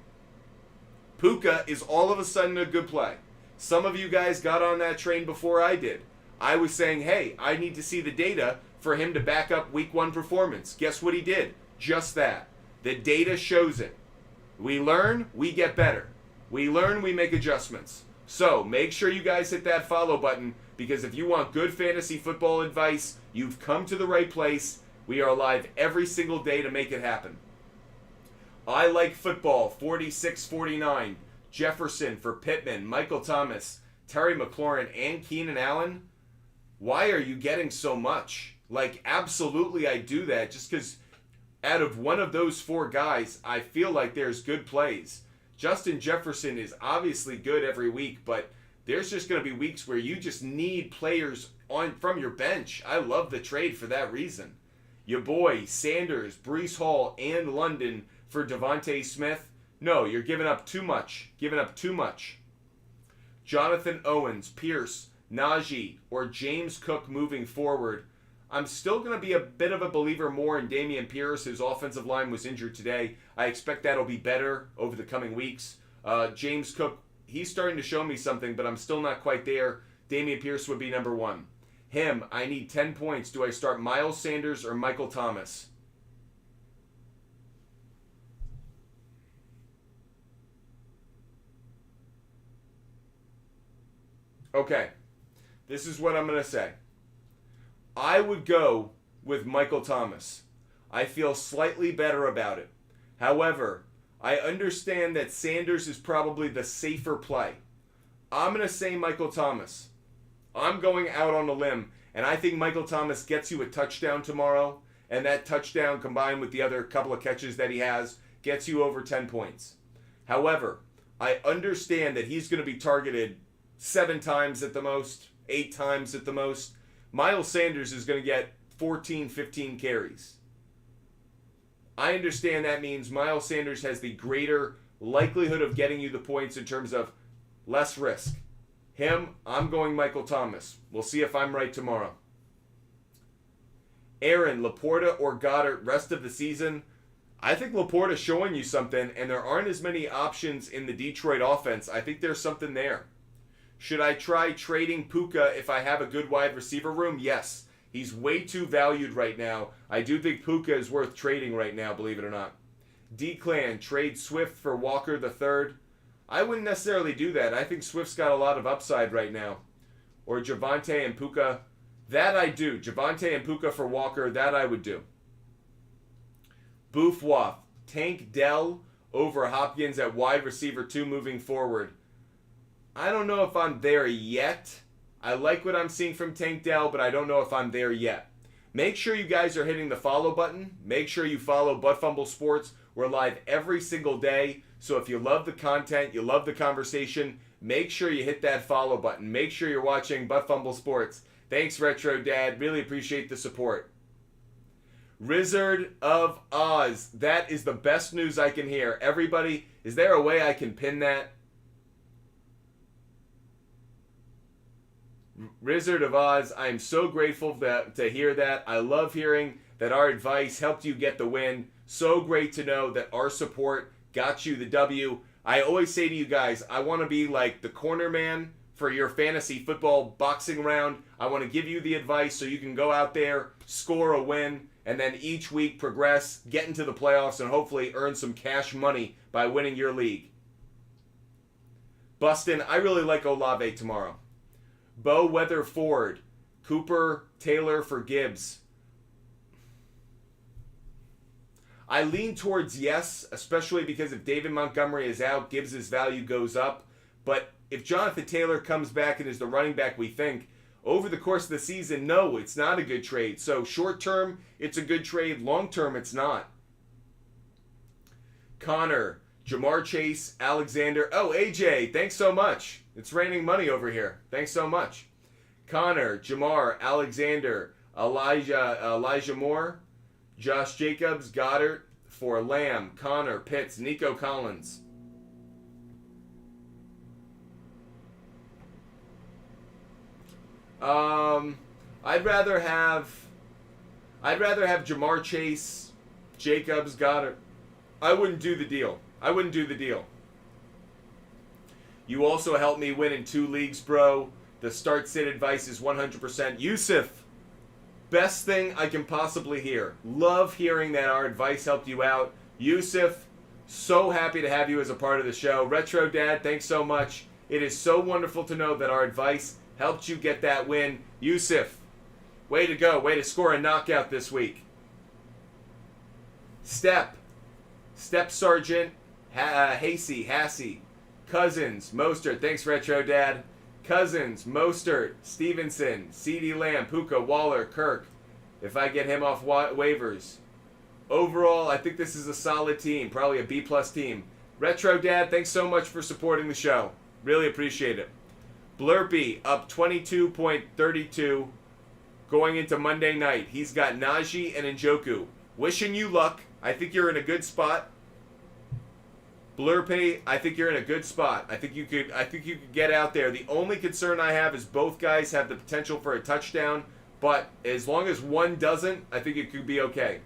Puka is all of a sudden a good play. Some of you guys got on that train before I did. I was saying, hey, I need to see the data for him to back up week 1 performance. Guess what he did? Just that. The data shows it. We learn, we get better. We learn, we make adjustments. So make sure you guys hit that follow button, because if you want good fantasy football advice, you've come to the right place. We are live every single day to make it happen. I like football, 46-49. Jefferson for Pittman, Michael Thomas, Terry McLaurin, and Keenan Allen. Why are you getting so much? Like, absolutely I do that just because out of one of those four guys, I feel like there's good plays. Justin Jefferson is obviously good every week, but there's just going to be weeks where you just need players from your bench. I love the trade for that reason. Your boy, Sanders, Breece Hall, and London for Devontae Smith. No, you're giving up too much. Giving up too much. Jonathan Owens, Pierce, Najee, or James Cook moving forward. I'm still going to be a bit of a believer more in Dameon Pierce. His offensive line was injured today. I expect that'll be better over the coming weeks. James Cook, he's starting to show me something, but I'm still not quite there. Dameon Pierce would be number one. Him, I need 10 points. Do I start Miles Sanders or Michael Thomas? Okay, this is what I'm going to say. I would go with Michael Thomas. I feel slightly better about it. However, I understand that Sanders is probably the safer play. I'm going to say Michael Thomas. I'm going out on a limb, and I think Michael Thomas gets you a touchdown tomorrow, and that touchdown combined with the other couple of catches that he has gets you over 10 points. However, I understand that he's going to be targeted 7 times at the most, 8 times at the most. Miles Sanders is going to get 14, 15 carries. I understand that means Miles Sanders has the greater likelihood of getting you the points in terms of less risk. Him, I'm going Michael Thomas. We'll see if I'm right tomorrow. Aaron, Laporta, or Goddard rest of the season. I think Laporta's showing you something, and there aren't as many options in the Detroit offense. I think there's something there. Should I try trading Puka if I have a good wide receiver room? Yes. He's way too valued right now. I do think Puka is worth trading right now, believe it or not. D-Clan, trade Swift for Walker the third. I wouldn't necessarily do that. I think Swift's got a lot of upside right now. Or Javonte and Puka. That I do. Javonte and Puka for Walker, that I would do. Boof Waff, Tank Dell over Hopkins at wide receiver 2 moving forward. I don't know if I'm there yet. I like what I'm seeing from Tank Dell, but I don't know if I'm there yet. Make sure you guys are hitting the follow button. Make sure you follow Butt Fumble Sports. We're live every single day. So if you love the content, you love the conversation, make sure you hit that follow button. Make sure you're watching Butt Fumble Sports. Thanks, Retro Dad. Really appreciate the support. Wizard of Oz. That is the best news I can hear. Everybody, is there a way I can pin that? Wizard of Oz, I am so grateful to hear that. I love hearing that our advice helped you get the win. So great to know that our support got you the W. I always say to you guys, I want to be like the corner man for your fantasy football boxing round. I want to give you the advice so you can go out there, score a win, and then each week progress, get into the playoffs, and hopefully earn some cash money by winning your league. Bustin, I really like Olave tomorrow. Bo Weather Ford, Cooper Taylor for Gibbs. I lean towards yes, especially because if David Montgomery is out, Gibbs' value goes up. But if Jonathan Taylor comes back and is the running back we think, over the course of the season, no, it's not a good trade. So short term, it's a good trade. Long term, it's not. Connor, Jamar Chase, Alexander. Oh, AJ, thanks so much. It's raining money over here. Thanks so much. Connor, Jamar, Alexander, Elijah Moore, Josh Jacobs, Goddard for Lamb, Connor, Pitts, Nico Collins. I'd rather have Jamar Chase, Jacobs, Goddard. I wouldn't do the deal. You also helped me win in 2 leagues, bro. The start sit advice is 100%. Yusuf, best thing I can possibly hear. Love hearing that our advice helped you out. Yusuf, So happy to have you as a part of the show. Retro Dad, thanks so much. It is so wonderful to know that our advice helped you get that win. Yusuf, way to go. Way to score a knockout this week. Step Sergeant, Hasey, Cousins, Mostert. Thanks, Retro Dad. Cousins, Mostert, Stevenson, CeeDee Lamb, Puka, Waller, Kirk. If I get him off waivers. Overall, I think this is a solid team. Probably a B-plus team. Retro Dad, thanks so much for supporting the show. Really appreciate it. Blurpy, up 22.32 going into Monday night. He's got Najee and Njoku. Wishing you luck. I think you're in a good spot. Blurpy, I think you're in a good spot. I think you could get out there. The only concern I have is both guys have the potential for a touchdown, but as long as one doesn't, I think it could be okay.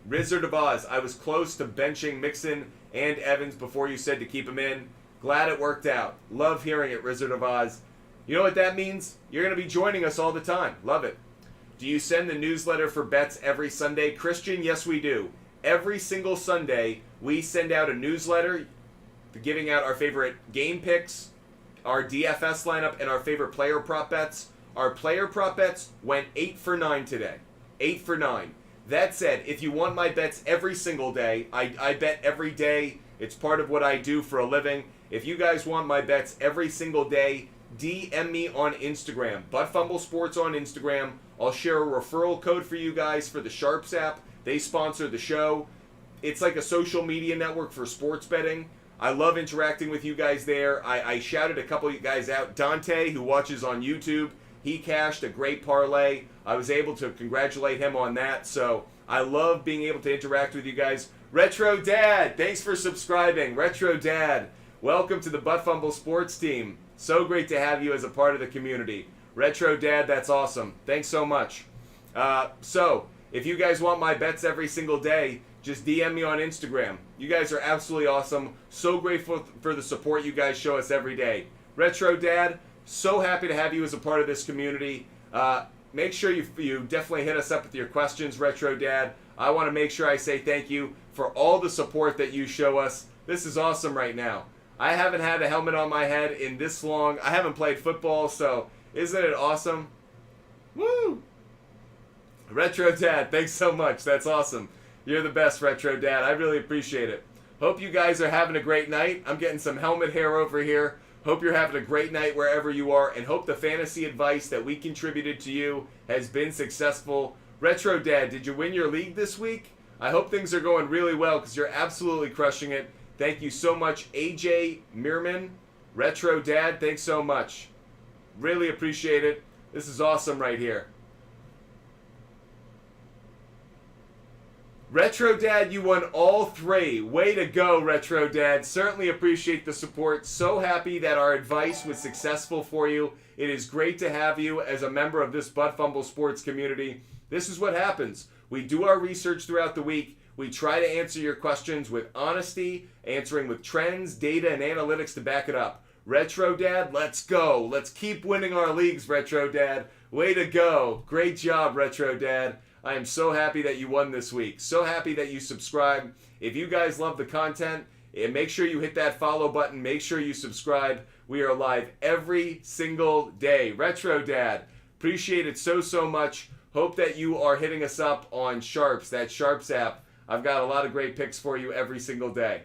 Wizard of Oz, I was close to benching Mixon and Evans before you said to keep him in. Glad it worked out. Love hearing it, Wizard of Oz. You know what that means? You're going to be joining us all the time. Love it. Do you send the newsletter for bets every Sunday? Christian, yes we do. Every single Sunday, we send out a newsletter giving out our favorite game picks, our DFS lineup, and our favorite player prop bets. Our player prop bets went 8 for 9 today. 8 for 9. That said, if you want my bets every single day, I bet every day. It's part of what I do for a living. If you guys want my bets every single day, DM me on Instagram. Butt Sports on Instagram. I'll share a referral code for you guys for the SHARPZ app. They sponsor the show. It's like a social media network for sports betting. I love interacting with you guys there. I shouted a couple of you guys out. Dante, who watches on YouTube, he cashed a great parlay. I was able to congratulate him on that. So I love being able to interact with you guys. Retro Dad, thanks for subscribing. Retro Dad, welcome to the Butt Sports team. So great to have you as a part of the community. Retro Dad, that's awesome. Thanks so much. So, if you guys want my bets every single day, just DM me on Instagram. You guys are absolutely awesome. So grateful for the support you guys show us every day. Retro Dad, so happy to have you as a part of this community. Make sure you definitely hit us up with your questions, Retro Dad. I want to make sure I say thank you for all the support that you show us. This is awesome right now. I haven't had a helmet on my head in this long. I haven't played football, so isn't it awesome? Woo! Retro Dad, thanks so much. That's awesome. You're the best, Retro Dad. I really appreciate it. Hope you guys are having a great night. I'm getting some helmet hair over here. Hope you're having a great night wherever you are, and hope the fantasy advice that we contributed to you has been successful. Retro Dad, did you win your league this week? I hope things are going really well because you're absolutely crushing it. Thank you so much, AJ Meerman. Retro Dad, thanks so much. Really appreciate it. This is awesome right here. Retro Dad, you won all 3. Way to go, Retro Dad. Certainly appreciate the support. So happy that our advice was successful for you. It is great to have you as a member of this Butt Sports community. This is what happens. We do our research throughout the week. We try to answer your questions with honesty, answering with trends, data, and analytics to back it up. Retro Dad, let's go. Let's keep winning our leagues, Retro Dad. Way to go. Great job, Retro Dad. I am so happy that you won this week. So happy that you subscribe. If you guys love the content, make sure you hit that follow button. Make sure you subscribe. We are live every single day. Retro Dad, appreciate it so much. Hope that you are hitting us up on SHARPZ, that SHARPZ app. I've got a lot of great picks for you every single day.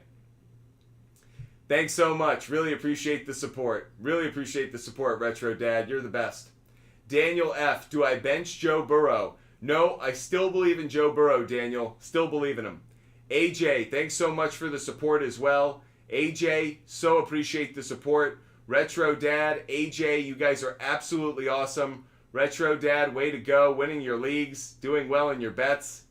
Thanks so much. Really appreciate the support. Really appreciate the support, Retro Dad. You're the best. Daniel F., do I bench Joe Burrow? No, I still believe in Joe Burrow, Daniel. Still believe in him. AJ, thanks so much for the support as well. AJ, so appreciate the support. Retro Dad, AJ, you guys are absolutely awesome. Retro Dad, way to go. Winning your leagues. Doing well in your bets.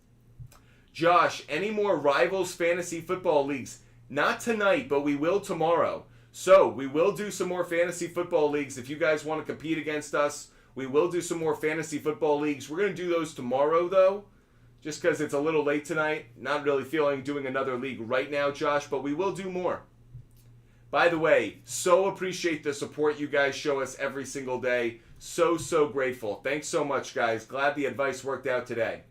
Josh, any more Rivals Fantasy Football Leagues? Not tonight, but we will tomorrow. So, we will do some more Fantasy Football Leagues. If you guys want to compete against us, we will do some more Fantasy Football Leagues. We're going to do those tomorrow, though, just because it's a little late tonight. Not really feeling doing another league right now, Josh, but we will do more. By the way, so appreciate the support you guys show us every single day. So grateful. Thanks so much, guys. Glad the advice worked out today.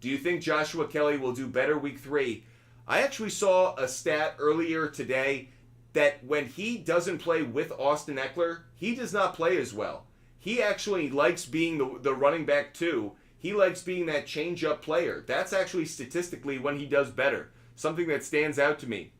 Do you think Joshua Kelly will do better week 3? I actually saw a stat earlier today that when he doesn't play with Austin Eckler, he does not play as well. He actually likes being the running back too. He likes being that change-up player. That's actually statistically when he does better. Something that stands out to me.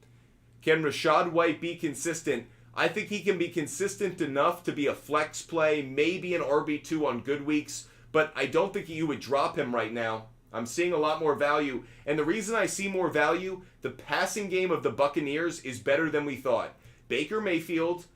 Can Rachaad White be consistent? I think he can be consistent enough to be a flex play, maybe an RB2 on good weeks, but I don't think you would drop him right now. I'm seeing a lot more value, and the reason I see more value, the passing game of the Buccaneers is better than we thought. Baker Mayfield,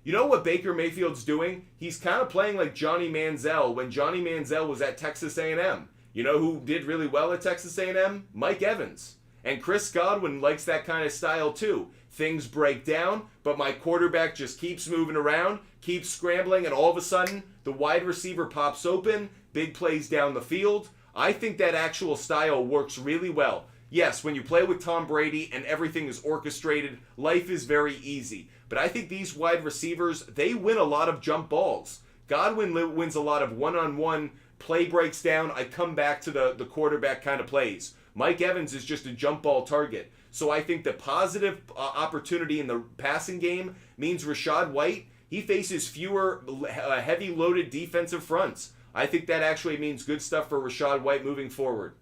you know what Baker Mayfield's doing? He's kind of playing like Johnny Manziel when Johnny Manziel was at Texas A&M. You know who did really well at Texas A&M? Mike Evans. And Chris Godwin likes that kind of style too. Things break down, but my quarterback just keeps moving around, keeps scrambling, and all of a sudden, the wide receiver pops open, big plays down the field. I think that actual style works really well. Yes, when you play with Tom Brady and everything is orchestrated, life is very easy. But I think these wide receivers, they win a lot of jump balls. Godwin wins a lot of one-on-one, play breaks down, I come back to the quarterback kind of plays. Mike Evans is just a jump ball target. So I think the positive opportunity in the passing game means Rachaad White, he faces fewer heavy-loaded defensive fronts. I think that actually means good stuff for Rachaad White moving forward.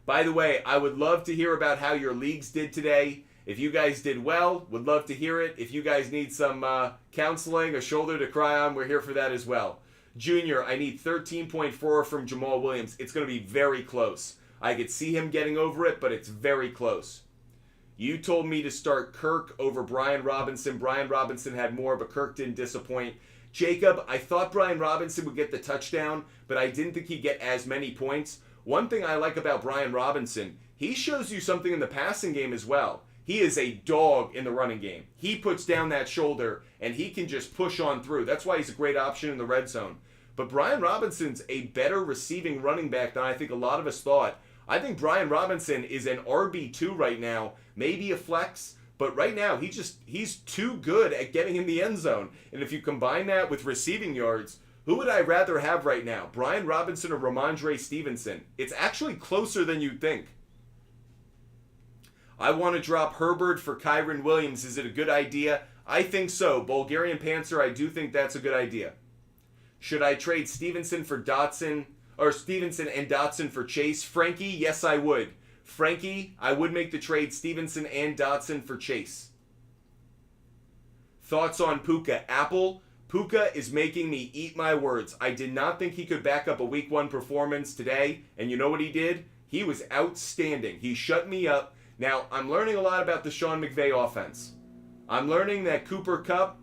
By the way, I would love to hear about how your leagues did today. If you guys did well, would love to hear it. If you guys need some counseling, a shoulder to cry on, we're here for that as well. Junior, I need 13.4 from Jamal Williams. It's going to be very close. I could see him getting over it, but it's very close. You told me to start Kirk over Brian Robinson. Brian Robinson had more, but Kirk didn't disappoint. Jacob, I thought Brian Robinson would get the touchdown, but I didn't think he'd get as many points. One thing I like about Brian Robinson, he shows you something in the passing game as well. He is a dog in the running game. He puts down that shoulder, and he can just push on through. That's why he's a great option in the red zone. But Brian Robinson's a better receiving running back than I think a lot of us thought. I think Brian Robinson is an RB2 right now, maybe a flex, but right now he's too good at getting in the end zone. And if you combine that with receiving yards, who would I rather have right now, Brian Robinson or Ramondre Stevenson? It's actually closer than you'd think. I want to drop Herbert for Kyren Williams. Is it a good idea? I think so. Bulgarian Panther, I do think that's a good idea. Should I trade Stevenson for Dotson? Or Stevenson and Dotson for Chase? Frankie, yes I would. Frankie, I would make the trade Stevenson and Dotson for Chase. Thoughts on Puka? Apple, Puka is making me eat my words. I did not think he could back up a week 1 performance today, and you know what he did? He was outstanding. He shut me up. Now, I'm learning a lot about the Sean McVay offense. I'm learning that Cooper Kupp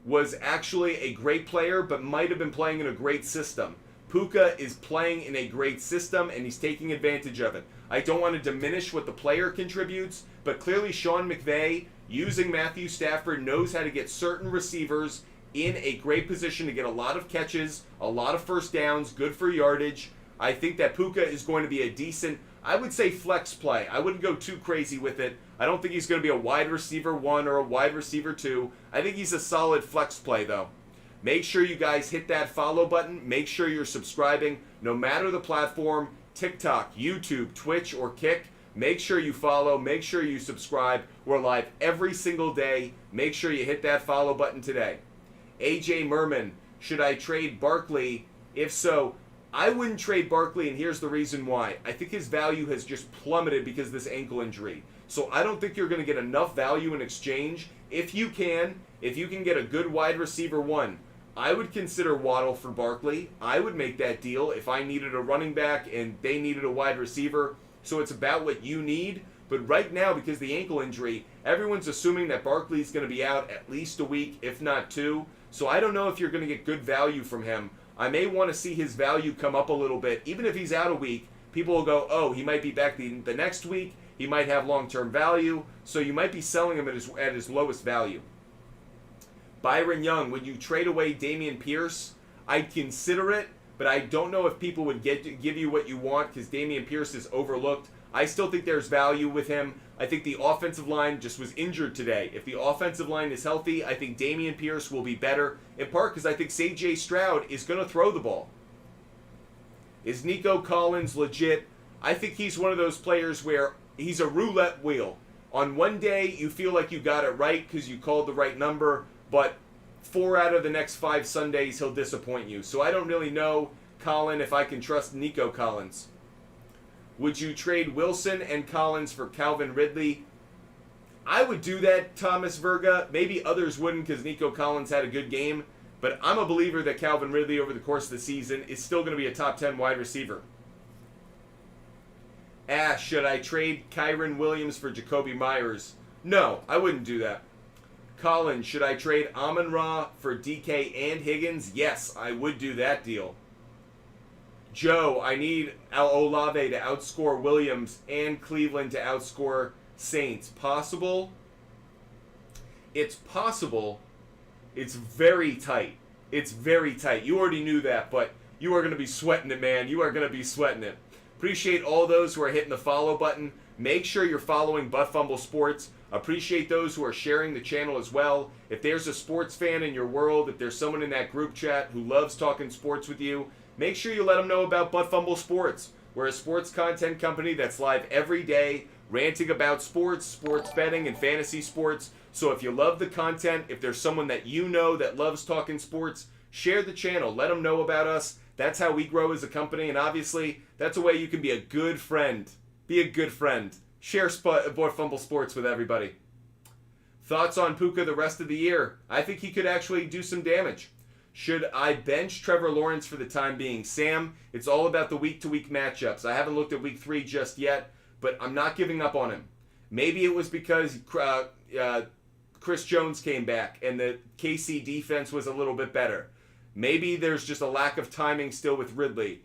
was actually a great player, but might have been playing in a great system. Puka is playing in a great system, and he's taking advantage of it. I don't want to diminish what the player contributes, but clearly Sean McVay, using Matthew Stafford, knows how to get certain receivers in a great position to get a lot of catches, a lot of first downs, good for yardage. I think that Puka is going to be a decent, I would say flex play. I wouldn't go too crazy with it. I don't think he's going to be a wide receiver 1 or a wide receiver 2. I think he's a solid flex play, though. Make sure you guys hit that follow button. Make sure you're subscribing. No matter the platform, TikTok, YouTube, Twitch, or Kick, make sure you follow. Make sure you subscribe. We're live every single day. Make sure you hit that follow button today. AJ Merman, should I trade Barkley? If so, I wouldn't trade Barkley, and here's the reason why. I think his value has just plummeted because of this ankle injury. So I don't think you're going to get enough value in exchange. If you can get a good wide receiver 1, I would consider Waddle for Barkley. I would make that deal if I needed a running back and they needed a wide receiver. So it's about what you need. But right now, because of the ankle injury, everyone's assuming that Barkley's going to be out at least a week, if not 2. So I don't know if you're going to get good value from him. I may want to see his value come up a little bit. Even if he's out a week, people will go, oh, he might be back the next week. He might have long-term value. So you might be selling him at his lowest value. Byron Young, would you trade away Dameon Pierce? I'd consider it, but I don't know if people would give you what you want because Dameon Pierce is overlooked. I still think there's value with him. I think the offensive line just was injured today. If the offensive line is healthy, I think Dameon Pierce will be better, in part because I think C.J. Stroud is going to throw the ball. Is Nico Collins legit? I think he's one of those players where he's a roulette wheel. On one day, you feel like you got it right because you called the right number, but 4 out of the next 5 Sundays, he'll disappoint you. So I don't really know, Colin, if I can trust Nico Collins. Would you trade Wilson and Collins for Calvin Ridley? I would do that, Thomas Verga. Maybe others wouldn't because Nico Collins had a good game. But I'm a believer that Calvin Ridley over the course of the season is still going to be a top 10 wide receiver. Ash, should I trade Kyren Williams for Jacoby Myers? No, I wouldn't do that. Colin, should I trade Amon-Ra for DK and Higgins? Yes, I would do that deal. Joe, I need Olave to outscore Williams and Cleveland to outscore Saints. Possible? It's possible. It's very tight. It's very tight. You already knew that, but you are going to be sweating it, man. You are going to be sweating it. Appreciate all those who are hitting the follow button. Make sure you're following Butt Fumble Sports. Appreciate those who are sharing the channel as well. If there's a sports fan in your world, if there's someone in that group chat who loves talking sports with you, make sure you let them know about Butt Fumble Sports. We're a sports content company that's live every day, ranting about sports, sports betting, and fantasy sports. So if you love the content, if there's someone that you know that loves talking sports, share the channel. Let them know about us. That's how we grow as a company, and obviously, that's a way you can be a good friend. Be a good friend. Share Butt Fumble Sports with everybody. Thoughts on Puka the rest of the year? I think he could actually do some damage. Should I bench Trevor Lawrence for the time being? Sam, it's all about the week-to-week matchups. I haven't looked at week 3 just yet, but I'm not giving up on him. Maybe it was because Chris Jones came back and the KC defense was a little bit better. Maybe there's just a lack of timing still with Ridley.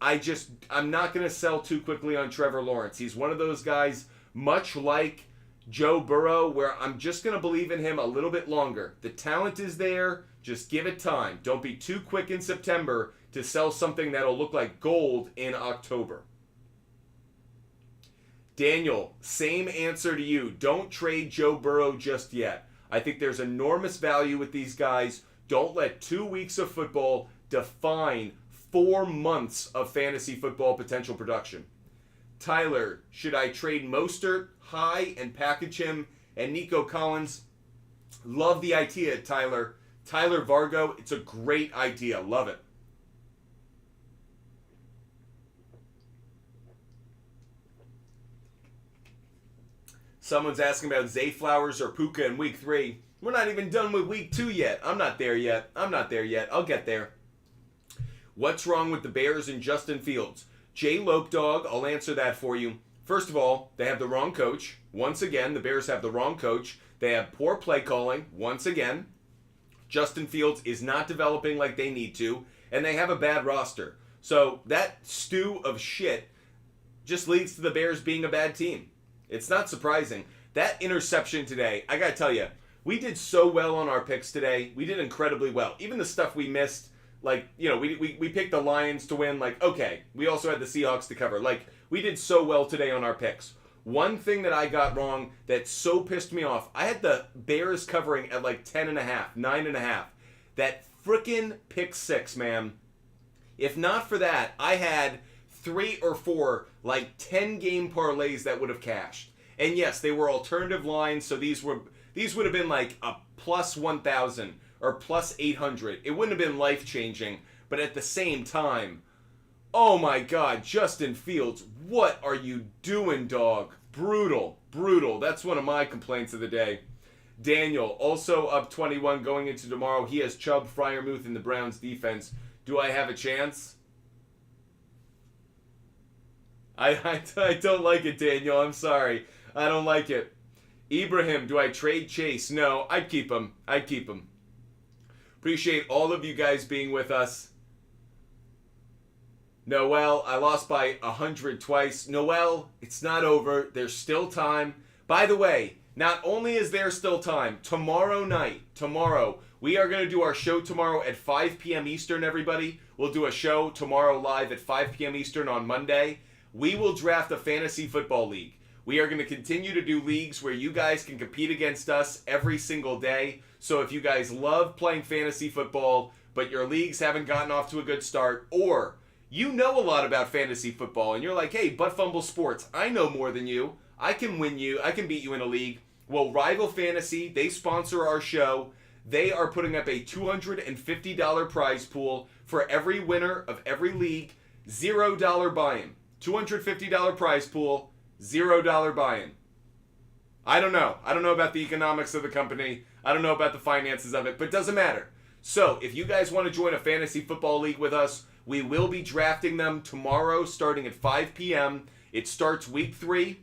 I'm not going to sell too quickly on Trevor Lawrence. He's one of those guys, much like Joe Burrow, where I'm just going to believe in him a little bit longer. The talent is there. Just give it time. Don't be too quick in September to sell something that'll look like gold in October. Daniel, same answer to you. Don't trade Joe Burrow just yet. I think there's enormous value with these guys. Don't let 2 weeks of football define 4 months of fantasy football potential production. Tyler, should I trade Mostert high and package him and Nico Collins? Love the idea, Tyler. Tyler Vargo, it's a great idea. Love it. Someone's asking about Zay Flowers or Puka in week 3. We're not even done with week 2 yet. I'm not there yet. I'll get there. What's wrong with the Bears and Justin Fields? Jay Lopedog, I'll answer that for you. First of all, they have the wrong coach. Once again, the Bears have the wrong coach. They have poor play calling. Once again, Justin Fields is not developing like they need to, and they have a bad roster. So that stew of shit just leads to the Bears being a bad team. It's not surprising. That interception today, I gotta tell you, we did so well on our picks today. We did incredibly well. Even the stuff we missed, like, you know, we picked the Lions to win. Like, okay, we also had the Seahawks to cover. Like, we did so well today on our picks. One thing that I got wrong that so pissed me off, I had the Bears covering at like 10.5, 9.5. That frickin' pick 6, man. If not for that, I had 3 or 4, like 10 game parlays that would have cashed. And yes, they were alternative lines, so these would have been like a plus 1,000 or plus 800. It wouldn't have been life-changing, but at the same time, oh my God, Justin Fields, what are you doing, dog? Brutal, brutal. That's one of my complaints of the day. Daniel, also up 21 going into tomorrow. He has Chubb, Freiermuth in the Browns defense. Do I have a chance? I don't like it, Daniel. I'm sorry. I don't like it. Ibrahim, do I trade Chase? No, I'd keep him. Appreciate all of you guys being with us. Noel, I lost by 100 twice. Noel, it's not over. There's still time. By the way, not only is there still time, tomorrow, we are going to do our show tomorrow at 5 p.m. Eastern, everybody. We'll do a show tomorrow live at 5 p.m. Eastern on Monday. We will draft a fantasy football league. We are going to continue to do leagues where you guys can compete against us every single day. So if you guys love playing fantasy football, but your leagues haven't gotten off to a good start, or You know a lot about fantasy football, and you're like, hey, Butt Fumble Sports, I know more than you. I can win you. I can beat you in a league. Well, Rival Fantasy, they sponsor our show. They are putting up a $250 prize pool for every winner of every league. $0 buy-in. $250 prize pool, $0 buy-in. I don't know. I don't know about the economics of the company. I don't know about the finances of it, but it doesn't matter. So, if you guys want to join a fantasy football league with us, we will be drafting them tomorrow starting at 5 p.m. It starts week 3,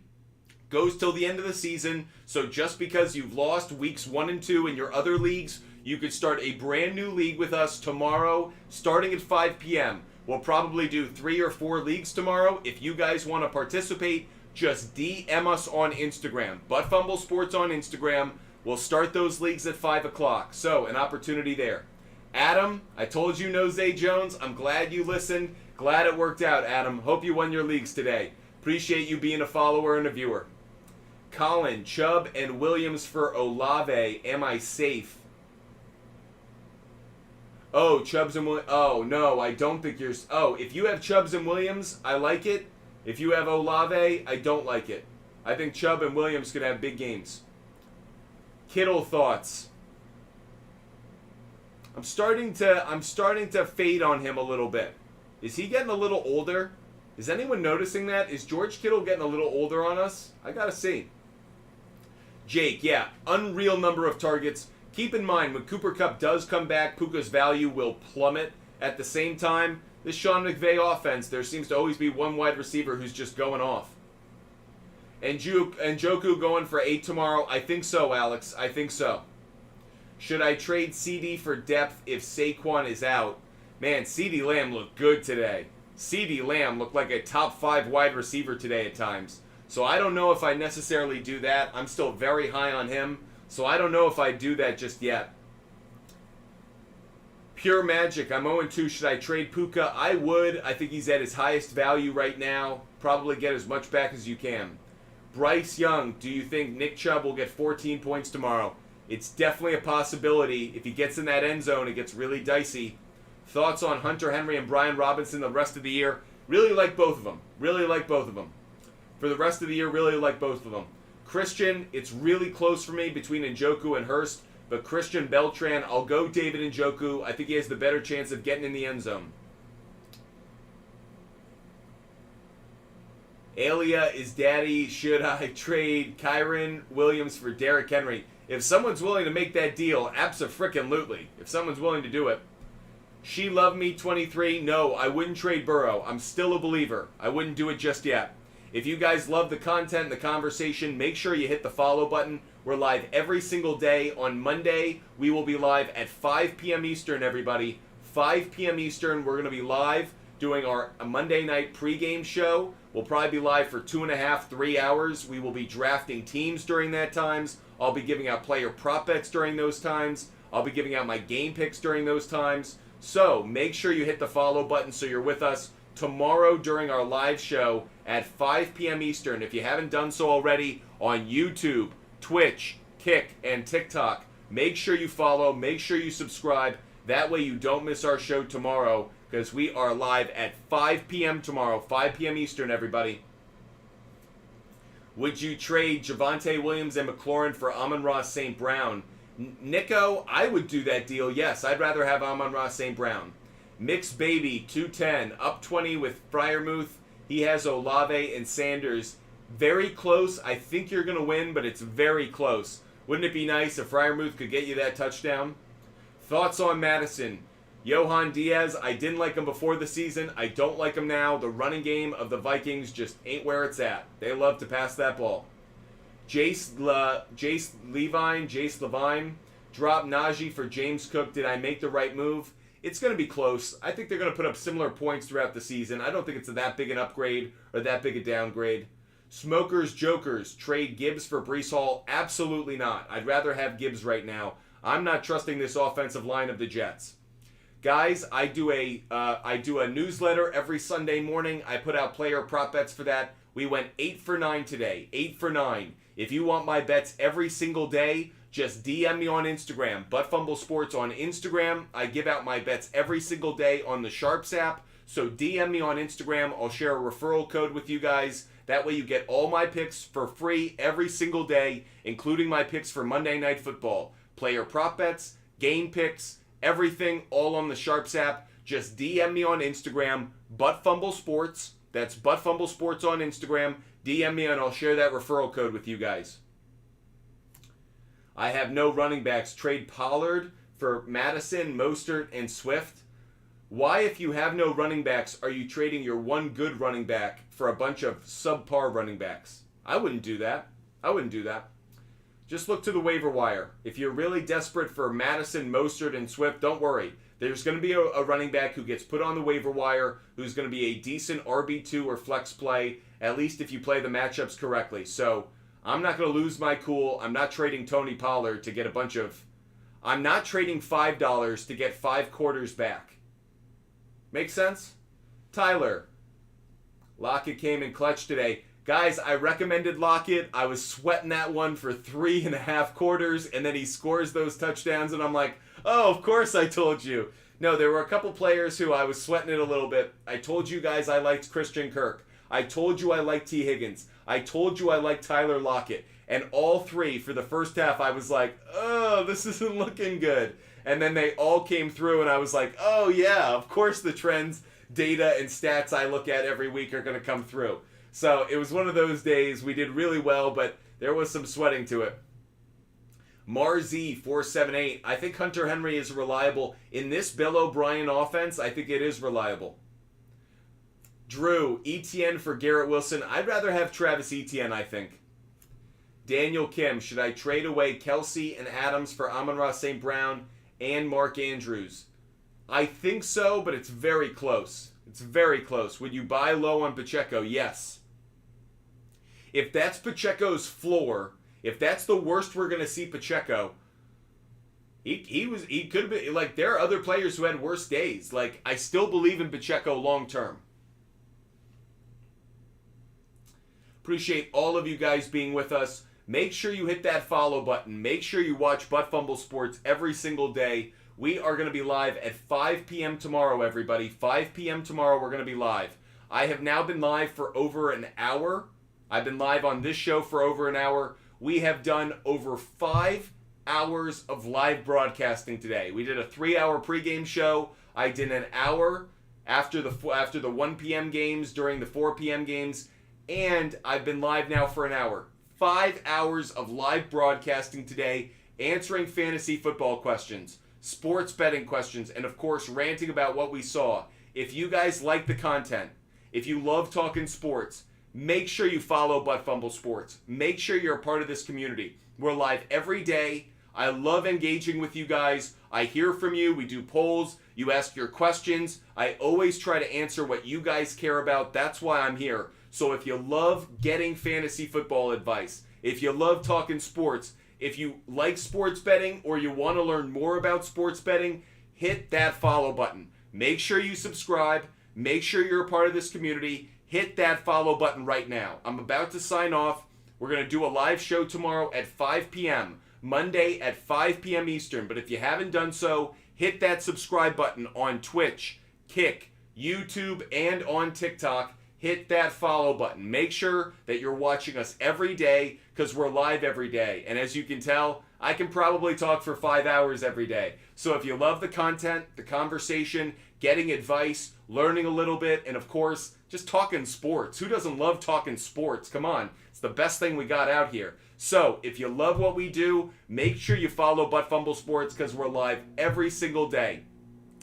goes till the end of the season. So just because you've lost weeks 1 and 2 in your other leagues, you could start a brand new league with us tomorrow starting at 5 p.m. We'll probably do 3 or 4 leagues tomorrow. If you guys want to participate, just DM us on Instagram. Butt Fumble Sports on Instagram. We'll start those leagues at 5 o'clock. So, an opportunity there. Adam, I told you no Zay Jones. I'm glad you listened. Glad it worked out, Adam. Hope you won your leagues today. Appreciate you being a follower and a viewer. Colin, Chubb, and Williams for Olave. Am I safe? Oh, Chubbs and Williams. Oh, no, I don't think you're... Oh, if you have Chubbs and Williams, I like it. If you have Olave, I don't like it. I think Chubb and Williams could have big games. Kittle thoughts. I'm starting to fade on him a little bit. Is he getting a little older? Is anyone noticing that? Is George Kittle getting a little older on us? I gotta see. Jake, yeah, unreal number of targets. Keep in mind, when Cooper Kupp does come back, Puka's value will plummet. At the same time, this Sean McVay offense, there seems to always be one wide receiver who's just going off. And Njoku going for 8 tomorrow? I think so, Alex. I think so. Should I trade CD for depth if Saquon is out? Man, CeeDee Lamb looked good today. CeeDee Lamb looked like a top 5 wide receiver today at times. So I don't know if I necessarily do that. I'm still very high on him. So I don't know if I do that just yet. Pure Magic, I'm 0-2. Should I trade Puka? I would. I think he's at his highest value right now. Probably get as much back as you can. Bryce Young, do you think Nick Chubb will get 14 points tomorrow? It's definitely a possibility. If he gets in that end zone, it gets really dicey. Thoughts on Hunter Henry and Brian Robinson the rest of the year? Really like both of them. Really like both of them. For the rest of the year, really like both of them. Christian, it's really close for me between Njoku and Hurst. But Christian Beltran, I'll go David Njoku. I think he has the better chance of getting in the end zone. Alia is daddy. Should I trade Kyron Williams for Derrick Henry? If someone's willing to make that deal, abso-frickin-lutely. If someone's willing to do it. She Love Me 23. No, I wouldn't trade Burrow. I'm still a believer. I wouldn't do it just yet. If you guys love the content and the conversation, make sure you hit the follow button. We're live every single day. On Monday, we will be live at 5 p.m. Eastern, everybody. 5 p.m. Eastern, we're going to be live doing our Monday night pregame show. We'll probably be live for 2.5, 3 hours. We will be drafting teams during that times. I'll be giving out player prop bets during those times. I'll be giving out my game picks during those times. So make sure you hit the follow button so you're with us tomorrow during our live show at 5 p.m. Eastern. If you haven't done so already on YouTube, Twitch, Kick, and TikTok, make sure you follow, make sure you subscribe. That way you don't miss our show tomorrow because we are live at 5 p.m. tomorrow, 5 p.m. Eastern, everybody. Would you trade Javonte Williams and McLaurin for Amon-Ra St. Brown? Nico, I would do that deal, yes. I'd rather have Amon-Ra St. Brown. Mixed Baby, 210, up 20 with Freiermuth. He has Olave and Sanders. Very close. I think you're going to win, but it's very close. Wouldn't it be nice if Freiermuth could get you that touchdown? Thoughts on Madison? Johan Diaz, I didn't like him before the season. I don't like him now. The running game of the Vikings just ain't where it's at. They love to pass that ball. Jace Levine, drop Najee for James Cook. Did I make the right move? It's going to be close. I think they're going to put up similar points throughout the season. I don't think it's that big an upgrade or that big a downgrade. Smokers, Jokers, trade Gibbs for Breece Hall? Absolutely not. I'd rather have Gibbs right now. I'm not trusting this offensive line of the Jets. Guys, I do a newsletter every Sunday morning. I put out player prop bets for that. We went 8 for 9 today. 8 for 9. If you want my bets every single day, just DM me on Instagram. Butt Fumble Sports on Instagram. I give out my bets every single day on the SHARPZ app. So DM me on Instagram. I'll share a referral code with you guys. That way you get all my picks for free every single day, including my picks for Monday Night Football. Player prop bets, game picks, everything, all on the SHARPZ app. Just DM me on Instagram, ButtFumbleSports. That's ButtFumbleSports on Instagram. DM me and I'll share that referral code with you guys. I have no running backs. Trade Pollard for Madison, Mostert, and Swift. Why, if you have no running backs, are you trading your one good running back for a bunch of subpar running backs? I wouldn't do that. Just look to the waiver wire. If you're really desperate for Madison, Mostert, and Swift, don't worry. There's going to be a running back who gets put on the waiver wire who's going to be a decent RB2 or flex play, at least if you play the matchups correctly. So I'm not going to lose my cool. I'm not trading Tony Pollard to get a bunch of... I'm not trading $5 to get 5 quarters back. Make sense? Tyler. Lockett came in clutch today. Guys, I recommended Lockett. I was sweating that one for 3.5 quarters, and then he scores those touchdowns, and I'm like, oh, of course I told you. No, there were a couple players who I was sweating it a little bit. I told you guys I liked Christian Kirk. I told you I liked T. Higgins. I told you I liked Tyler Lockett. And all three, for the first half, I was like, oh, this isn't looking good. And then they all came through, and I was like, oh, yeah, of course the trends, data, and stats I look at every week are going to come through. So it was one of those days. We did really well, but there was some sweating to it. Marz478. I think Hunter Henry is reliable. In this Bill O'Brien offense, I think it is reliable. Drew, Etienne for Garrett Wilson. I'd rather have Travis Etienne, I think. Daniel Kim, should I trade away Kelsey and Adams for Amon-Ra St. Brown and Mark Andrews? I think so, but it's very close. It's very close. Would you buy low on Pacheco? Yes. If that's Pacheco's floor, if that's the worst we're going to see Pacheco, he could be, like, there are other players who had worse days. Like, I still believe in Pacheco long term. Appreciate all of you guys being with us. Make sure you hit that follow button. Make sure you watch Butt Fumble Sports every single day. We are going to be live at 5 p.m. tomorrow, everybody. 5 p.m. tomorrow, we're going to be live. I have now been live for over an hour. I've been live on this show for over an hour. We have done over 5 hours of live broadcasting today. We did a 3-hour pregame show. I did an hour after the 1 p.m. games, during the 4 p.m. games, and I've been live now for an hour. 5 hours of live broadcasting today, answering fantasy football questions, sports betting questions, and of course ranting about what we saw. If you guys like the content, if you love talking sports, make sure you follow Butt Fumble Sports. Make sure you're a part of this community. We're live every day. I love engaging with you guys. I hear from you. We do polls. You ask your questions. I always try to answer what you guys care about. That's why I'm here. So if you love getting fantasy football advice, if you love talking sports, if you like sports betting or you want to learn more about sports betting, hit that follow button. Make sure you subscribe. Make sure you're a part of this community. Hit that follow button right now. I'm about to sign off. We're going to do a live show tomorrow at 5 p.m. Monday at 5 p.m. Eastern. But if you haven't done so, hit that subscribe button on Twitch, Kick, YouTube, and on TikTok. Hit that follow button. Make sure that you're watching us every day because we're live every day. And as you can tell, I can probably talk for 5 hours every day. So if you love the content, the conversation, getting advice, learning a little bit, and of course, just talking sports. Who doesn't love talking sports? Come on. It's the best thing we got out here. So if you love what we do, make sure you follow Butt Fumble Sports because we're live every single day.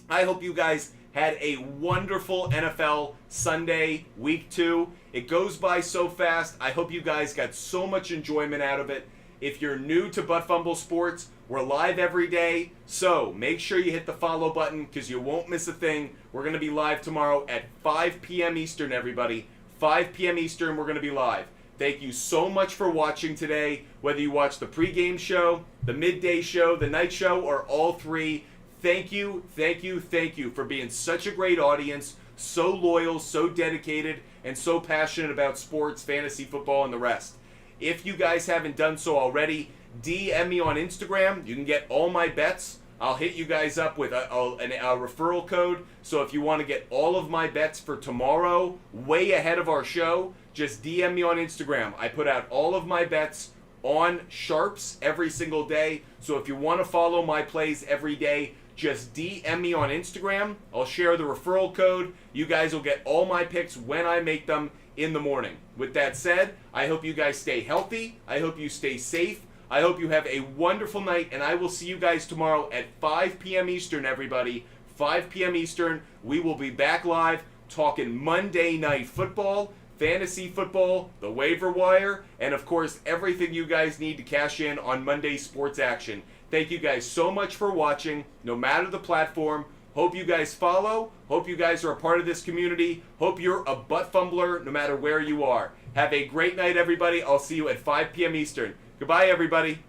I hope you guys had a wonderful NFL Sunday, week 2. It goes by so fast. I hope you guys got so much enjoyment out of it. If you're new to Butt Fumble Sports, we're live every day. So make sure you hit the follow button because you won't miss a thing. We're going to be live tomorrow at 5 p.m. Eastern, everybody. 5 p.m. Eastern, we're going to be live. Thank you so much for watching today. Whether you watch the pregame show, the midday show, the night show, or all three, thank you, thank you, thank you for being such a great audience, so loyal, so dedicated, and so passionate about sports, fantasy football, and the rest. If you guys haven't done so already, DM me on Instagram. You can get all my bets I'll hit you guys up with a referral code. So if you want to get all of my bets for tomorrow way ahead of our show, just DM me on Instagram. I put out all of my bets on SHARPZ every single day. So if you want to follow my plays every day, just DM me on Instagram. I'll share the referral code. You guys will get all my picks when I make them in the morning. With that said, I hope you guys stay healthy. I hope you stay safe. I hope you have a wonderful night, and I will see you guys tomorrow at 5 p.m. Eastern, everybody. 5 p.m. Eastern. We will be back live talking Monday Night Football, fantasy football, the waiver wire, and of course, everything you guys need to cash in on Monday sports action. Thank you guys so much for watching, no matter the platform. Hope you guys follow. Hope you guys are a part of this community. Hope you're a butt fumbler no matter where you are. Have a great night, everybody. I'll see you at 5 p.m. Eastern. Goodbye, everybody.